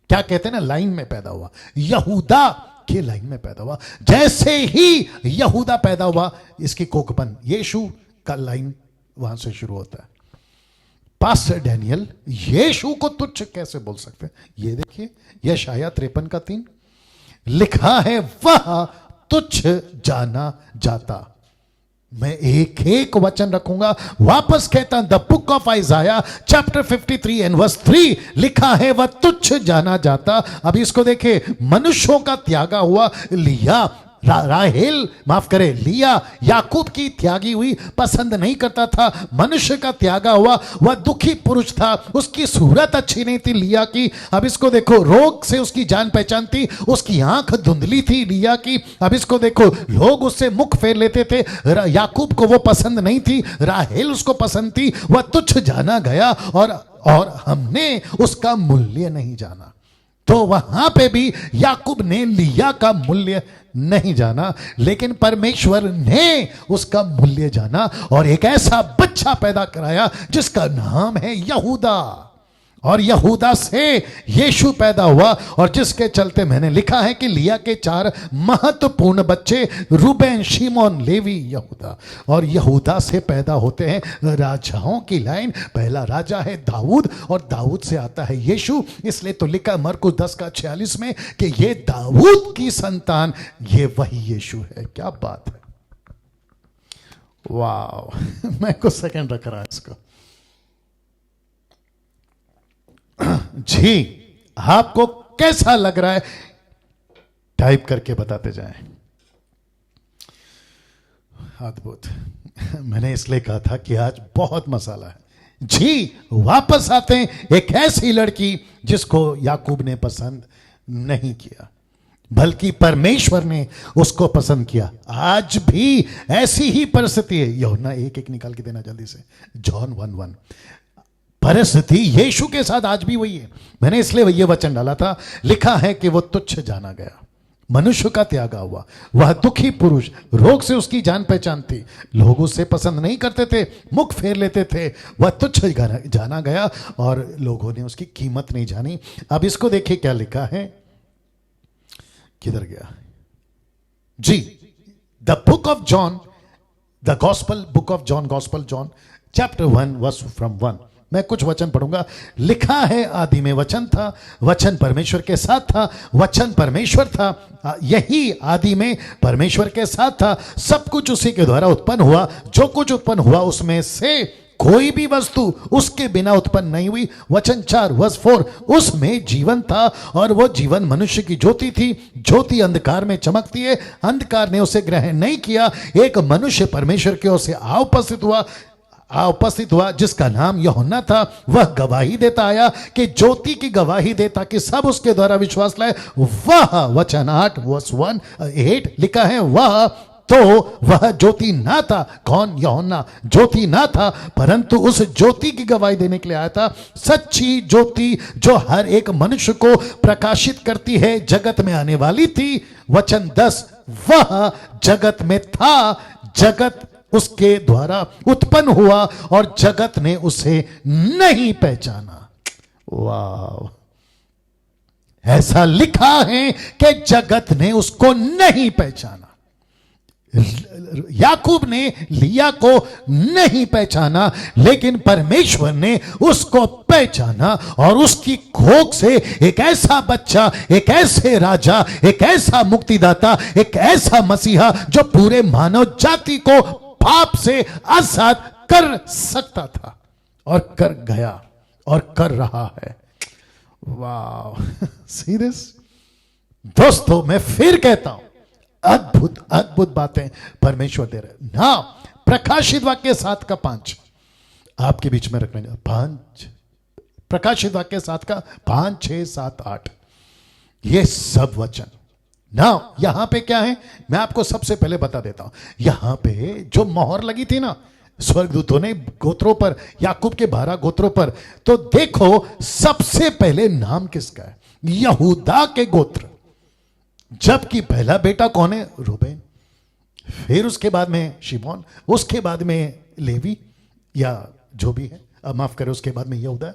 क्या कहते हैं ना, लाइन में पैदा हुआ, यहूदा के लाइन में पैदा हुआ। जैसे ही यहूदा पैदा हुआ, इसकी कोकपन यीशु का लाइन वहां से शुरू होता है। पास्टर डैनियल यीशु को तुच्छ कैसे बोल सकते हैं? ये देखिए, यशायाह 53:3 लिखा है, वह तुच्छ जाना जाता। मैं एक एक वचन रखूंगा, वापस कहता हूं, the book of Isaiah chapter 53 and verse 3 लिखा है, वह तुच्छ जाना जाता। अब इसको देखे, मनुष्यों का त्यागा हुआ लिया, राहेल माफ करे, लिया याकूब की त्यागी हुई पसंद नहीं करता था। मनुष्य का त्यागा हुआ, वह दुखी पुरुष था, उसकी सूरत अच्छी नहीं थी लिया की। अब इसको देखो, रोग से उसकी जान पहचान थी, उसकी आंख धुंधली थी लिया की। अब इसको देखो, लोग उससे मुख फेर लेते थे, याकूब को वो पसंद नहीं थी, राहेल उसको पसंद थी। वह तुच्छ जाना गया और हमने उसका मूल्य नहीं जाना। तो वहां पे भी याकूब ने लिया का मूल्य नहीं जाना, लेकिन परमेश्वर ने उसका मूल्य जाना और एक ऐसा बच्चा पैदा कराया जिसका नाम है यहूदा। और यहूदा से यीशु पैदा हुआ, और जिसके चलते मैंने लिखा है कि लिया के 4 महत्वपूर्ण बच्चे, रूबेन, शिमोन, लेवी, यहूदा। और यहूदा से पैदा होते हैं राजाओं की लाइन। पहला राजा है दाऊद, और दाऊद से आता है यीशु। इसलिए तो लिखा मरकुस 10:46 में कि ये दाऊद की संतान, ये वही यीशु है। क्या बात है, वाह। मैं कुछ सेकंड रख रहा हूं इसको जी। आपको कैसा लग रहा है, टाइप करके बताते जाएं। अद्भुत। मैंने इसलिए कहा था कि आज बहुत मसाला है जी। वापस आते हैं, एक ऐसी लड़की जिसको याकूब ने पसंद नहीं किया, बल्कि परमेश्वर ने उसको पसंद किया। आज भी ऐसी ही परिस्थिति है। यूहन्ना 1:1 निकाल के देना जल्दी से, जॉन 1:1। परिस्थिति यीशु के साथ आज भी वही है। मैंने इसलिए ये वचन डाला था, लिखा है कि वो तुच्छ जाना गया, मनुष्य का त्यागा हुआ, वह दुखी पुरुष, रोग से उसकी जान पहचान थी, लोग उससे पसंद नहीं करते थे, मुख फेर लेते थे, वह तुच्छ जाना गया और लोगों ने उसकी कीमत नहीं जानी। अब इसको देखिए क्या लिखा है, किधर गया जी, the book of John, the gospel book of John, gospel John chapter 1 verse from 1। मैं कुछ वचन पढ़ूंगा। लिखा है, आदि में वचन था, वचन परमेश्वर के साथ था, वचन परमेश्वर था, यही आदि में परमेश्वर के साथ था। सब कुछ उसी के द्वारा उत्पन्न हुआ, जो कुछ उत्पन्न हुआ उसमें से कोई भी वस्तु उसके बिना उत्पन्न नहीं हुई। वचन 4 वर्स 4, उसमें जीवन था और वो जीवन मनुष्य की ज्योति थी। ज्योति अंधकार में चमकती है, अंधकार ने उसे ग्रहण नहीं किया। एक मनुष्य परमेश्वर की ओर से उपस्थित हुआ जिसका नाम यूहन्ना था। वह गवाही देता आया कि ज्योति की गवाही देता कि सब उसके द्वारा विश्वास लाए। वह वचन 8 वर्स 8 लिखा है, वह ज्योति ना था। कौन? यूहन्ना। ज्योति ना था परंतु उस ज्योति की गवाही देने के लिए आया था। सच्ची ज्योति जो हर एक मनुष्य को प्रकाशित करती है, जगत में आने वाली थी। वचन 10, वह जगत में था, जगत उसके द्वारा उत्पन्न हुआ और जगत ने उसे नहीं पहचाना। वाह! ऐसा लिखा है कि जगत ने उसको नहीं पहचाना। याकूब ने लिया को नहीं पहचाना, लेकिन परमेश्वर ने उसको पहचाना और उसकी कोख से एक ऐसा बच्चा, एक ऐसे राजा, एक ऐसा मुक्तिदाता, एक ऐसा मसीहा जो पूरे मानव जाति को पाप से आजाद कर सकता था और कर गया और कर रहा है। वाह! सीरियस दोस्तों, मैं फिर कहता हूं, अद्भुत अद्भुत बातें परमेश्वर दे रहे। ना, प्रकाशित वाक्य 7 का 5 आपके बीच में रखने 5, प्रकाशित वाक्य 7 का 5, 6, 7, 8 ये सब वचन। ना, यहां पे क्या है मैं आपको सबसे पहले बता देता हूं। यहां पे जो मोहर लगी थी ना स्वर्गदूतों ने गोत्रों पर, याकूब के 12 गोत्रों पर, तो देखो सबसे पहले नाम किसका है? यहूदा के गोत्र। जबकि पहला बेटा कौन है? रूबेन। फिर उसके बाद में शिमोन, उसके बाद में लेवी या जो भी है, अब माफ करें, उसके बाद में यहूदा।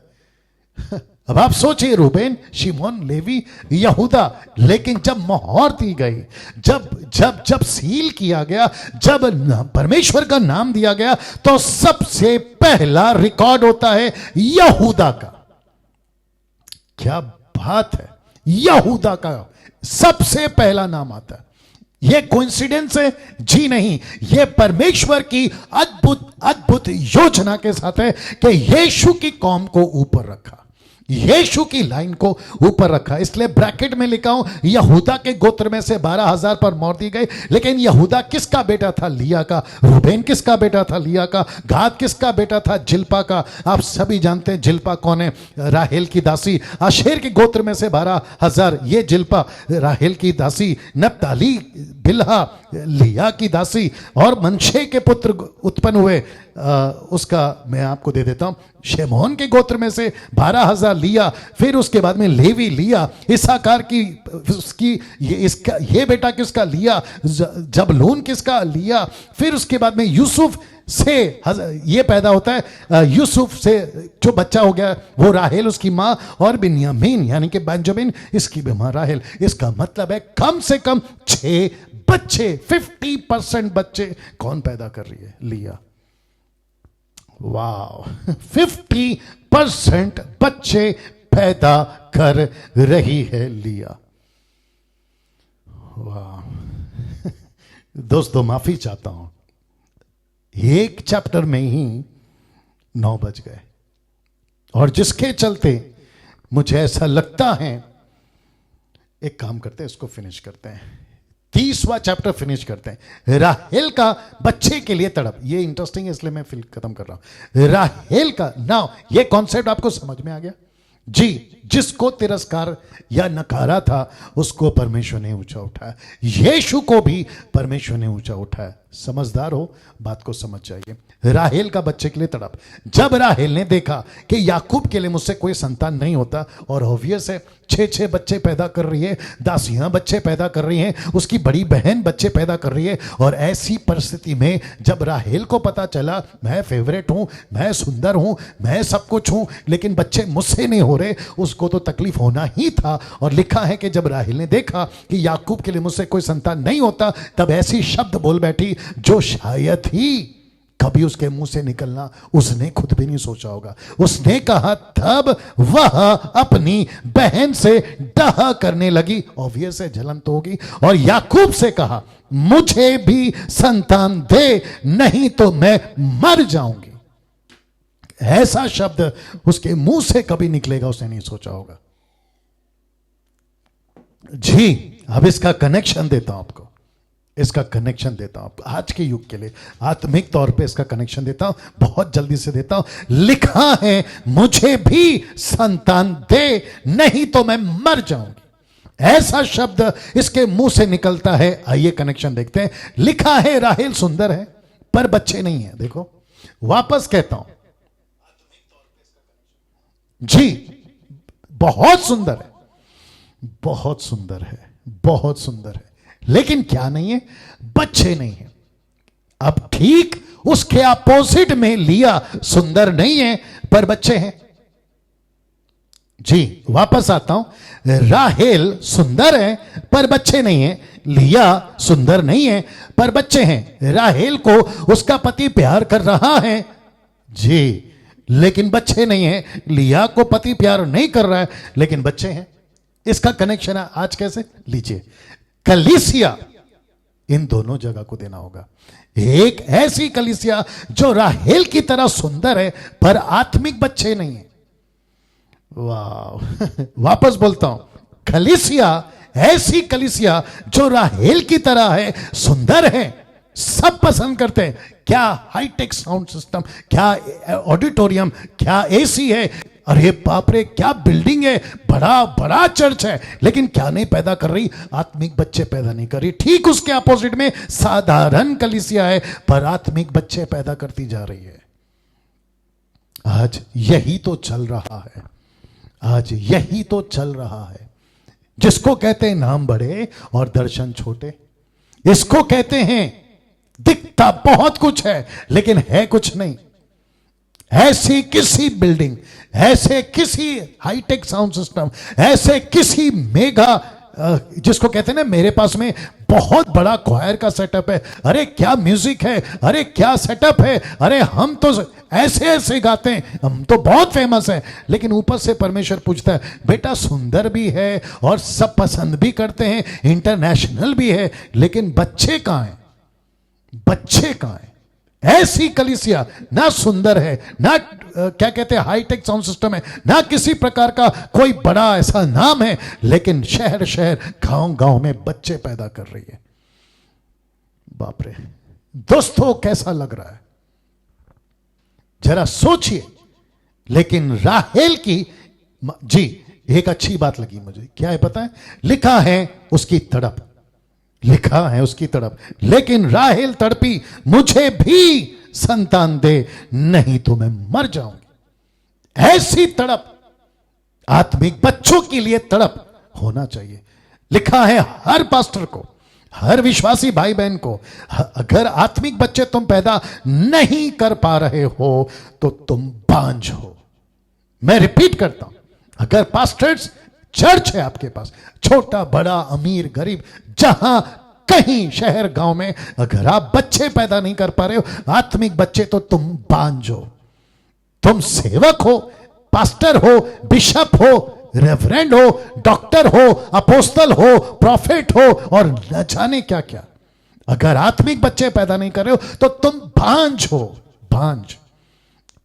अब आप सोचिए, रूबेन, शिमोन, लेवी, यहूदा। लेकिन जब मोहर दी गई, जब सील किया गया, जब परमेश्वर का नाम दिया गया, तो सबसे पहला रिकॉर्ड होता है यहूदा का। क्या बात है! यहूदा का सबसे पहला नाम आता है। यह कोइंसिडेंस है? जी नहीं, यह परमेश्वर की अद्भुत अद्भुत योजना के साथ है कि यीशु की कौम को ऊपर रखा, यीशु की लाइन को ऊपर रखा। इसलिए ब्रैकेट में लिखा हूं, यहूदा के गोत्र में से 12,000 पर मोहर दी गई। लेकिन यहूदा किसका बेटा था? लिया का। रूबेन किसका बेटा था? लिया का। गाद किसका बेटा था? जिल्पा का। आप सभी जानते हैं जिल्पा कौन है? राहेल की दासी। आशेर के गोत्र में से 12,000 ये जिल्पा राहेल की दासी। नप्ताली बिल्हा लिया की दासी। और मनशे के पुत्र उत्पन्न हुए, उसका मैं आपको दे देता हूं। शेमोन के गोत्र में से 12,000 लिया। फिर उसके बाद में लेवी लिया। इसाकार की उसकी ये बेटा किसका? लिया। जबलून किसका? लिया। फिर उसके बाद में यूसुफ से ये पैदा होता है। यूसुफ से जो बच्चा हो गया वो राहेल उसकी माँ, और बिन्यामीन यानी कि बेंजामिन इसकी भी माँ राहेल। इसका मतलब है कम से कम 6 बच्चे, 50% बच्चे कौन पैदा कर रही है? लिया। वाह! 50% बच्चे पैदा कर रही है लिया। वाह! दोस्तों, माफी चाहता हूं, एक चैप्टर में ही 9 बज गए, और जिसके चलते मुझे ऐसा लगता है, एक काम करते हैं, इसको फिनिश करते हैं, 30वां चैप्टर फिनिश करते हैं। राहेल का बच्चे के लिए तड़प। ये इंटरेस्टिंग है, इसलिए मैं फिर खत्म कर रहा हूं। राहेल का नाउ, ये कॉन्सेप्ट आपको समझ में आ गया? जी, जिसको तिरस्कार या नकारा था उसको परमेश्वर ने ऊंचा उठाया। यीशु को भी परमेश्वर ने ऊंचा उठाया। समझदार हो, बात को समझ जाइए। राहेल का बच्चे के लिए तड़प। जब राहेल ने देखा कि याकूब के लिए मुझसे कोई संतान नहीं होता, और ऑब्वियस है 6 बच्चे पैदा कर रही है, दासियां बच्चे पैदा कर रही हैं, उसकी बड़ी बहन बच्चे पैदा कर रही है, और ऐसी परिस्थिति में जब राहेल को पता चला मैं फेवरेट हूं, मैं सुंदर हूं, मैं सब कुछ हूं, लेकिन बच्चे मुझसे नहीं हो रहे, उसको तो तकलीफ होना ही था। और लिखा है कि जब राहेल ने देखा कि याकूब के लिए मुझसे कोई संतान नहीं होता, तब ऐसी शब्द बोल बैठी जो शायद ही कभी उसके मुंह से निकलना उसने खुद भी नहीं सोचा होगा। उसने कहा, तब वह अपनी बहन से डाह करने लगी। ऑब्वियस है, जलन तो होगी। और याकूब से कहा, मुझे भी संतान दे, नहीं तो मैं मर जाऊंगी। ऐसा शब्द उसके मुंह से कभी निकलेगा उसने नहीं सोचा होगा। जी, अब इसका कनेक्शन देता हूं आपको, इसका कनेक्शन देता हूं आपको आज के युग के लिए, आत्मिक तौर पे इसका कनेक्शन देता हूं, बहुत जल्दी से देता हूं। लिखा है मुझे भी संतान दे, नहीं तो मैं मर जाऊंगी। ऐसा शब्द इसके मुंह से निकलता है। आइए कनेक्शन देखते हैं। लिखा है राहेल सुंदर है पर बच्चे नहीं है। देखो वापस कहता हूं, जी बहुत सुंदर है, बहुत सुंदर है, बहुत सुंदर है, लेकिन क्या नहीं है? बच्चे नहीं है। अब ठीक उसके अपोजिट में लिया सुंदर नहीं है पर बच्चे हैं। जी वापस आता हूं, राहेल सुंदर है पर बच्चे नहीं है, लिया सुंदर नहीं है पर बच्चे हैं। राहेल को उसका पति प्यार कर रहा है, जी, लेकिन बच्चे नहीं है। लिया को पति प्यार नहीं कर रहा है लेकिन बच्चे हैं। इसका कनेक्शन है आज कैसे? लीजिए, कलीसिया इन दोनों जगह को देना होगा। एक ऐसी कलीसिया जो राहेल की तरह सुंदर है पर आत्मिक बच्चे नहीं है। वाह वापस बोलता हूं, कलीसिया, ऐसी कलीसिया जो राहेल की तरह है, सुंदर है, सब पसंद करते हैं। क्या हाईटेक साउंड सिस्टम, क्या ऑडिटोरियम, क्या एसी है, अरे बाप रे क्या बिल्डिंग है, बड़ा बड़ा चर्च है, लेकिन क्या नहीं पैदा कर रही? आत्मिक बच्चे पैदा नहीं कर रही। ठीक उसके अपोजिट में साधारण कलीसिया है पर आत्मिक बच्चे पैदा करती जा रही है। आज यही तो चल रहा है, आज यही तो चल रहा है, जिसको कहते हैं नाम बड़े और दर्शन छोटे। इसको कहते हैं दिखता बहुत कुछ है लेकिन है कुछ नहीं। ऐसी किसी बिल्डिंग, ऐसे किसी हाईटेक साउंड सिस्टम, ऐसे किसी मेगा, जिसको कहते हैं ना मेरे पास में बहुत बड़ा क्वायर का सेटअप है, अरे क्या म्यूजिक है, अरे क्या सेटअप है, अरे हम तो ऐसे ऐसे गाते हैं, हम तो बहुत फेमस हैं। लेकिन ऊपर से परमेश्वर पूछता है, बेटा सुंदर भी है और सब पसंद भी करते हैं, इंटरनेशनल भी है, लेकिन बच्चे कहां हैं? बच्चे कहां हैं? ऐसी कलीसिया ना सुंदर है, ना क्या कहते हैं हाईटेक साउंड सिस्टम है, ना किसी प्रकार का कोई बड़ा ऐसा नाम है, लेकिन शहर शहर गांव गांव में बच्चे पैदा कर रही है। बाप रे दोस्तों, कैसा लग रहा है जरा सोचिए। लेकिन राहेल की, जी एक अच्छी बात लगी मुझे, क्या है पता है? लिखा है उसकी तड़प, लिखा है उसकी तड़प, लेकिन राहेल तड़पी, मुझे भी संतान दे, नहीं तो मैं मर जाऊंगी। ऐसी तड़प, आत्मिक बच्चों के लिए तड़प होना चाहिए। लिखा है हर पास्टर को, हर विश्वासी भाई बहन को, अगर आत्मिक बच्चे तुम पैदा नहीं कर पा रहे हो तो तुम बांझ हो। मैं रिपीट करता हूं, अगर पास्टर्स, चर्च है आपके पास, छोटा बड़ा अमीर गरीब, जहां कहीं शहर गांव में, अगर आप बच्चे पैदा नहीं कर पा रहे हो, आत्मिक बच्चे, तो तुम बांझ हो। तुम सेवक हो, पास्टर हो, बिशप हो, रेवरेंड हो, डॉक्टर हो, अपोस्तल हो, प्रॉफिट हो और न जाने क्या क्या, अगर आत्मिक बच्चे पैदा नहीं कर रहे हो तो तुम बांझ हो। बांझ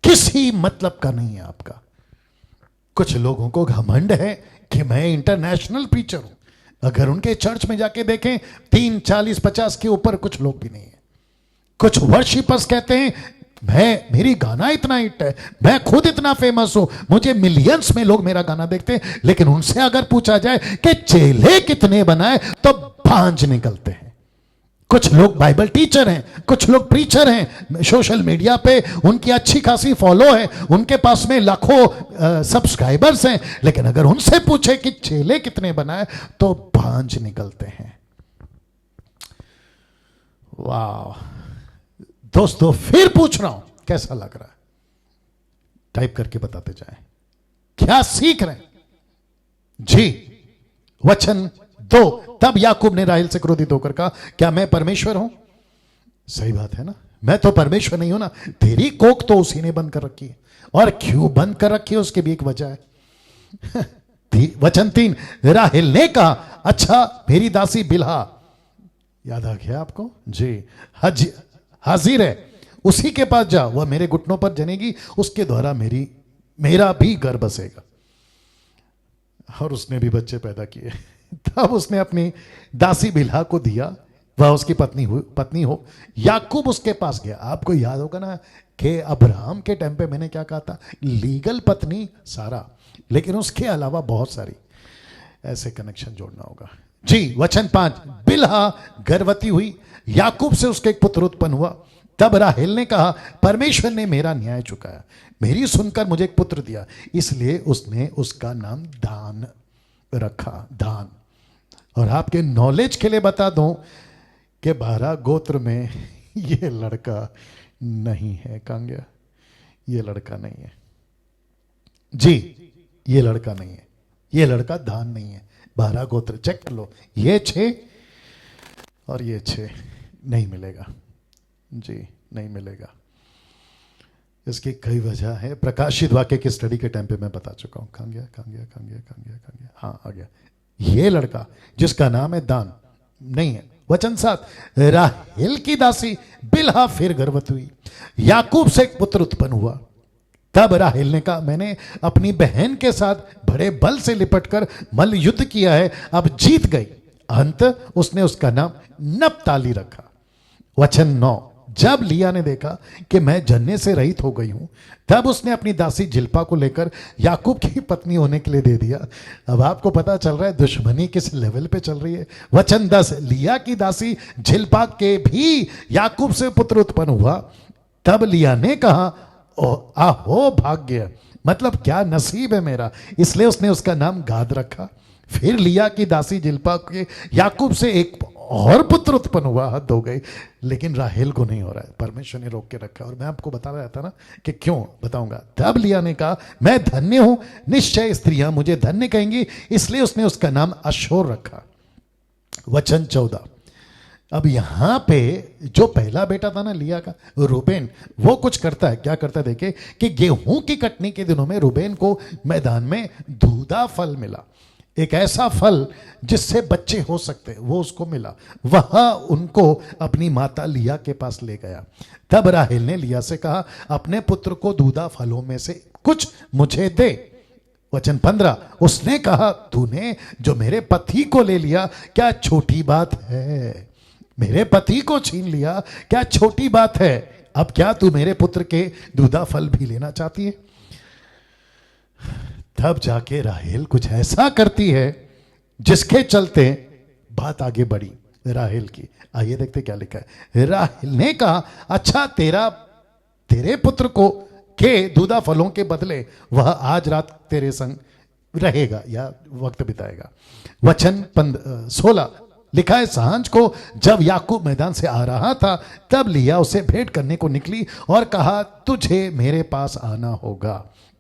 किसी मतलब का नहीं है आपका। कुछ लोगों को घमंड है कि मैं इंटरनेशनल प्रीचर हूं। अगर उनके चर्च में जाके देखें 30, 40, 50 के ऊपर कुछ लोग भी नहीं है। कुछ वर्शिपर्स कहते हैं मेरी गाना इतना हिट है, मैं खुद इतना फेमस हूं, मुझे मिलियंस में लोग मेरा गाना देखते हैं। लेकिन उनसे अगर पूछा जाए कि चेले कितने बनाए तो बांझ निकलते हैं। कुछ लोग बाइबल टीचर हैं, कुछ लोग प्रीचर हैं, सोशल मीडिया पे उनकी अच्छी खासी फॉलो है, उनके पास में लाखों सब्सक्राइबर्स हैं, लेकिन अगर उनसे पूछे कि चेले कितने बनाए तो बांझ निकलते हैं। वाह दोस्तों, फिर पूछ रहा हूं कैसा लग रहा है? टाइप करके बताते जाएं, क्या सीख रहे हैं? जी वचन 2, तब याकूब ने राहेल से क्रोधित होकर कहा, क्या मैं परमेश्वर हूं? सही बात है ना, मैं तो परमेश्वर नहीं हूं ना। तेरी कोख तो उसी ने बंद कर रखी है, और क्यों बंद कर रखी है उसकी भी एक वजह है। वचन 3, राहेल ने कहा, अच्छा मेरी दासी बिल्हा, याद आ गया आपको? जी हाजिर है, उसी के पास जा, वह मेरे घुटनों पर जनेगी, उसके द्वारा मेरा भी घर बसेगा। और उसने भी बच्चे पैदा किए। तब उसने अपनी दासी बिल्हा को दिया, वह उसकी पत्नी हो। याकूब उसके पास गया। आपको याद होगा ना कि अब्राहम के टाइम पे मैंने क्या कहा था, लीगल पत्नी सारा, लेकिन उसके अलावा बहुत सारी, ऐसे कनेक्शन जोड़ना होगा जी। वचन 5, बिल्हा गर्भवती हुई, याकूब से उसके एक पुत्र उत्पन्न हुआ। तब राहेल ने कहा, परमेश्वर ने मेरा न्याय चुकाया, मेरी सुनकर मुझे एक पुत्र दिया। इसलिए उसने उसका नाम दान रखा, दान। और आपके नॉलेज के लिए बता दूं कि 12 गोत्र में ये लड़का नहीं है। कहां गया? ये लड़का नहीं है जी, ये लड़का नहीं है, ये लड़का दान नहीं है। 12 गोत्र चेक कर लो, ये 6 और ये 6 नहीं मिलेगा जी, नहीं मिलेगा। इसकी कई वजह है, प्रकाशित वाक्य की स्टडी के टाइम पे मैं बता चुका हूं। कहां गया? हाँ, आ गया। ये लड़का जिसका नाम है दान नहीं है। वचन 7, राहेल की दासी बिल्हा फिर गर्भवती हुई, याकूब से एक पुत्र उत्पन्न हुआ। तब राहेल ने कहा, मैंने अपनी बहन के साथ बड़े बल से लिपटकर मल्ल युद्ध किया है, अब जीत गई। अंत उसने उसका नाम नप्ताली रखा। वचन 9, जब लिया ने देखा कि मैं जन्ने से रहित हो गई हूं, तब उसने अपनी दासी जिल्पा को लेकर याकूब की पत्नी होने के लिए दे दिया। अब आपको पता चल रहा है दुश्मनी किस लेवल पे चल रही है। वचन 10, लिया की दासी जिल्पा के भी याकूब से पुत्र उत्पन्न हुआ। तब लिया ने कहा, आहो भाग्य, मतलब क्या नसीब है मेरा, इसलिए उसने उसका नाम गाद रखा। फिर लिया की दासी जिल्पा के याकूब से एक और पुत्र उत्पन्न हुआ। हद हो गई, लेकिन राहेल को नहीं हो रहा है, परमेश्वर ने रोक के रखा। और मैं आपको बता रहा था ना कि क्यों, बताऊंगा। तब लिया ने कहा, मैं धन्य हूं, निश्चय स्त्रियां मुझे धन्य कहेंगी, इसलिए उसने उसका नाम अशोर रखा। वचन 14, अब यहां पे जो पहला बेटा था ना लिया का, रूबेन, वो कुछ करता है। क्या करता है देखे कि गेहूं की कटनी के दिनों में रूबेन को मैदान में धूधा फल मिला, एक ऐसा फल जिससे बच्चे हो सकते, वो उसको मिला। वह उनको अपनी माता लिया के पास ले गया। तब राहेल ने लिया से कहा, अपने पुत्र को दूधा फलों में से कुछ मुझे दे। वचन 15, उसने कहा, तूने जो मेरे पति को ले लिया क्या छोटी बात है? मेरे पति को छीन लिया क्या छोटी बात है? अब क्या तू मेरे पुत्र के दूधा फल भी लेना चाहती है? तब जाके राहेल कुछ ऐसा करती है जिसके चलते बात आगे बढ़ी राहेल की। आइए देखते क्या लिखा है। राहेल ने कहा, अच्छा तेरे पुत्र को के दूधा फलों के बदले वह आज रात तेरे संग रहेगा या वक्त बिताएगा। वचन 16 लिखा है, सांझ को जब याकूब मैदान से आ रहा था, तब लिया उसे भेंट करने को निकली और कहा, तुझे मेरे पास आना होगा,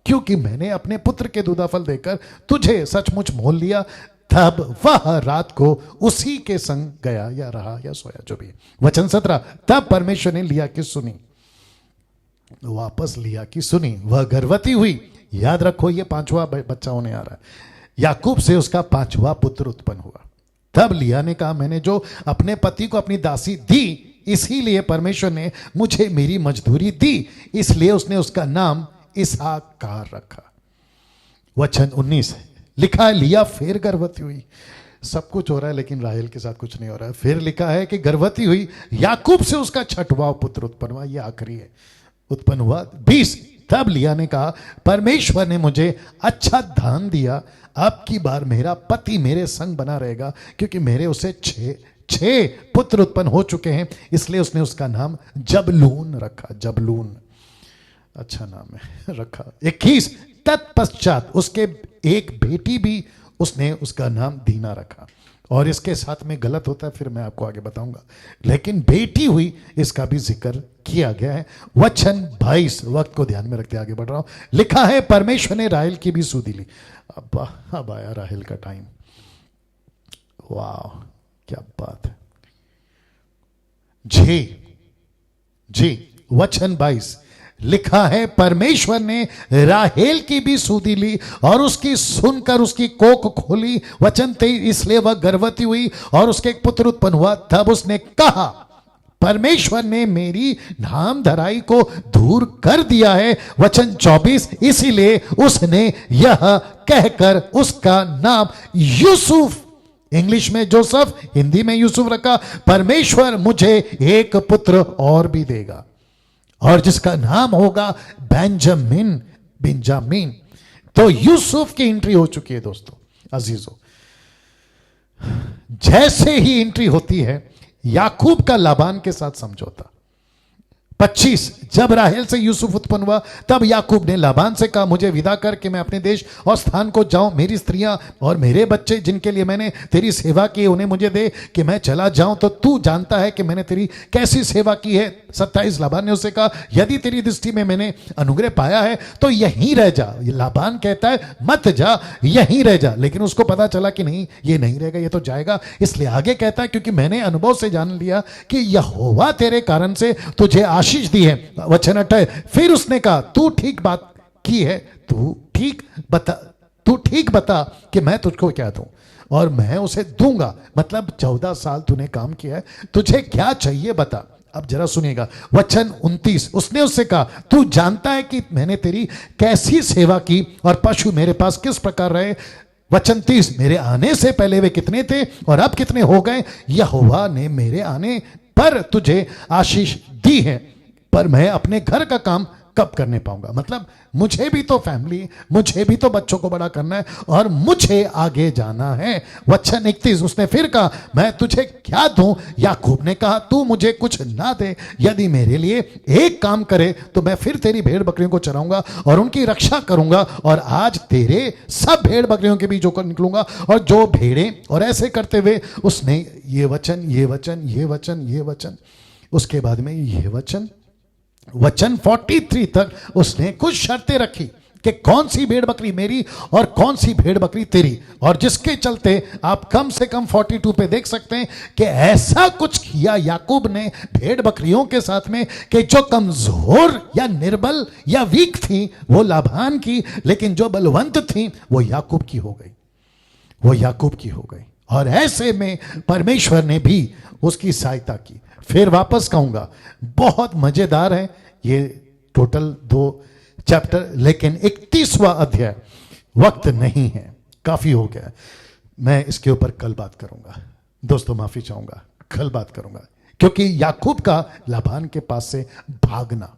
क्योंकि मैंने अपने पुत्र के दूधाफल देकर तुझे सचमुच मोल लिया। तब वह रात को उसी के संग गया या रहा या सोया, जो भी। वचन 17, तब परमेश्वर ने लिया की सुनी, वापस लिया की सुनी, वह गर्भवती हुई। याद रखो, ये 5वां बच्चा होने आ रहा है। याकूब से उसका 5वां पुत्र उत्पन्न हुआ। तब लिया ने कहा, मैंने जो अपने पति को अपनी दासी दी, इसीलिए परमेश्वर ने मुझे मेरी मजदूरी दी, इसलिए उसने उसका नाम इसहाकार रखा। वचन 19 लिखा है, लिया फिर गर्भवती हुई। सब कुछ हो रहा है लेकिन राहेल के साथ कुछ नहीं हो रहा है। फिर लिखा है कि गर्भवती हुई, याकूब से उसका 6वां पुत्र उत्पन्न हुआ। यह आखिरी है, उत्पन्न हुआ। 20, तब लिया ने कहा, परमेश्वर ने मुझे अच्छा धान दिया, अब की बार मेरा पति मेरे संग बना रहेगा, क्योंकि मेरे उसे 6 पुत्र उत्पन्न हो चुके हैं, इसलिए उसने उसका नाम जबलून रखा। जबलून अच्छा नाम है, रखा। 21, तत्पश्चात उसके एक बेटी भी, उसने उसका नाम दीना रखा। और इसके साथ में गलत होता है, फिर मैं आपको आगे बताऊंगा, लेकिन बेटी हुई इसका भी जिक्र किया गया है। वचन 22, वक्त को ध्यान में रखते आगे बढ़ रहा हूं। लिखा है, परमेश्वर ने राहेल की भी सुधि ली। अब आया राहेल का टाइम। वाह, क्या बात है जी। वचन 22 लिखा है, परमेश्वर ने राहेल की भी सुधि ली और उसकी सुनकर उसकी कोख खोली। वचन 23, इसलिए वह गर्भवती हुई और उसके एक पुत्र उत्पन्न हुआ। तब उसने कहा, परमेश्वर ने मेरी नाम धराई को दूर कर दिया है। वचन 24, इसीलिए उसने यह कहकर उसका नाम यूसुफ, इंग्लिश में जोसेफ, हिंदी में यूसुफ रखा। परमेश्वर मुझे एक पुत्र और भी देगा और जिसका नाम होगा बेंजामिन, बेंजामिन। तो यूसुफ की एंट्री हो चुकी है दोस्तों अजीजों। जैसे ही एंट्री होती है याकूब का लाबान के साथ समझौता। 25, जब राहेल से यूसुफ उत्पन्न हुआ तब याकूब ने लाबान से कहा, मुझे विदा कर कि मैं अपने देश और स्थान को जाऊं, मेरी स्त्रियां और मेरे बच्चे जिनके लिए मैंने तेरी सेवा की उन्हें मुझे दे कि मैं चला जाऊं, तो तू जानता है कि मैंने तेरी कैसी सेवा की है। 27, लाबान ने उससे कहा, यदि तेरी दृष्टि में मैंने अनुग्रह पाया है तो यहीं रह जा। लाबान कहता है मत जा, यहीं रह जा, लेकिन उसको पता चला कि नहीं ये नहीं रहेगा, ये तो जाएगा। इसलिए आगे कहता है, क्योंकि मैंने अनुभव से जान लिया कि यहोवा तेरे कारण से तुझे आशीष दी है। वचन 28, फिर उसने कहा, तू ठीक बात की है, तू ठीक बता कि मैं तुझको क्या दूं और मैं उसे दूंगा। मतलब 14 साल तूने काम किया है, तुझे क्या चाहिए बता। अब जरा सुनिएगा वचन 29, उसने उससे कहा, तू जानता है कि मैंने तेरी कैसी सेवा की और पशु मेरे पास किस प्रकार रहे। वचन 30, मेरे आने से पहले वे कितने थे और अब कितने हो गए। यहोवा ने मेरे आने पर तुझे आशीष दी है, पर मैं अपने घर का काम कब करने पाऊंगा। मतलब मुझे भी तो फैमिली, मुझे भी तो बच्चों को बड़ा करना है और मुझे आगे जाना है। वचन 31, उसने फिर कहा, मैं तुझे क्या दूं। याकूब ने कहा, तू मुझे कुछ ना दे, यदि मेरे लिए एक काम करे तो मैं फिर तेरी भेड़ बकरियों को चराऊंगा और उनकी रक्षा करूंगा, और आज तेरे सब भेड़ बकरियों के बीच होकर निकलूंगा और जो भेड़ें। और ऐसे करते हुए उसने ये वचन, उसके बाद में ये वचन 43 तक उसने कुछ शर्तें रखी कि कौन सी भेड़ बकरी मेरी और कौन सी भेड़ बकरी तेरी, और जिसके चलते आप कम से कम 42 पे देख सकते हैं कि ऐसा कुछ किया याकूब ने भेड़ बकरियों के साथ में कि जो कमजोर या निर्बल या वीक थी वो लाबान की, लेकिन जो बलवंत थी वो याकूब की हो गई। और ऐसे में परमेश्वर ने भी उसकी सहायता की। फिर वापस कहूंगा, बहुत मजेदार है ये टोटल 2 चैप्टर, लेकिन 31वां अध्याय वक्त नहीं है, काफी हो गया। मैं इसके ऊपर कल बात करूंगा दोस्तों, माफी चाहूंगा, कल बात करूंगा, क्योंकि याकूब का लाबान के पास से भागना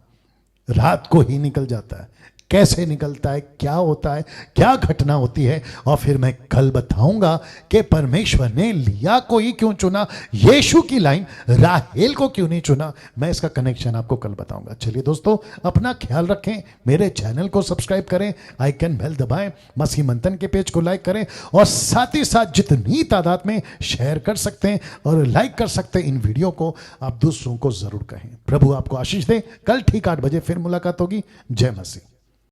रात को ही निकल जाता है। कैसे निकलता है, क्या होता है, क्या घटना होती है, और फिर मैं कल बताऊंगा कि परमेश्वर ने लिया को ही क्यों चुना, यीशु की लाइन राहेल को क्यों नहीं चुना। मैं इसका कनेक्शन आपको कल बताऊंगा। चलिए दोस्तों, अपना ख्याल रखें, मेरे चैनल को सब्सक्राइब करें, आइकन बेल दबाएं, मसीह मंथन के पेज को लाइक करें, और साथ ही साथ जितनी तादाद में शेयर कर सकते हैं और लाइक कर सकते हैं इन वीडियो को, आप दूसरों को जरूर कहें। प्रभु आपको आशीष दे। कल ठीक 8 बजे फिर मुलाकात होगी। जय मसीह।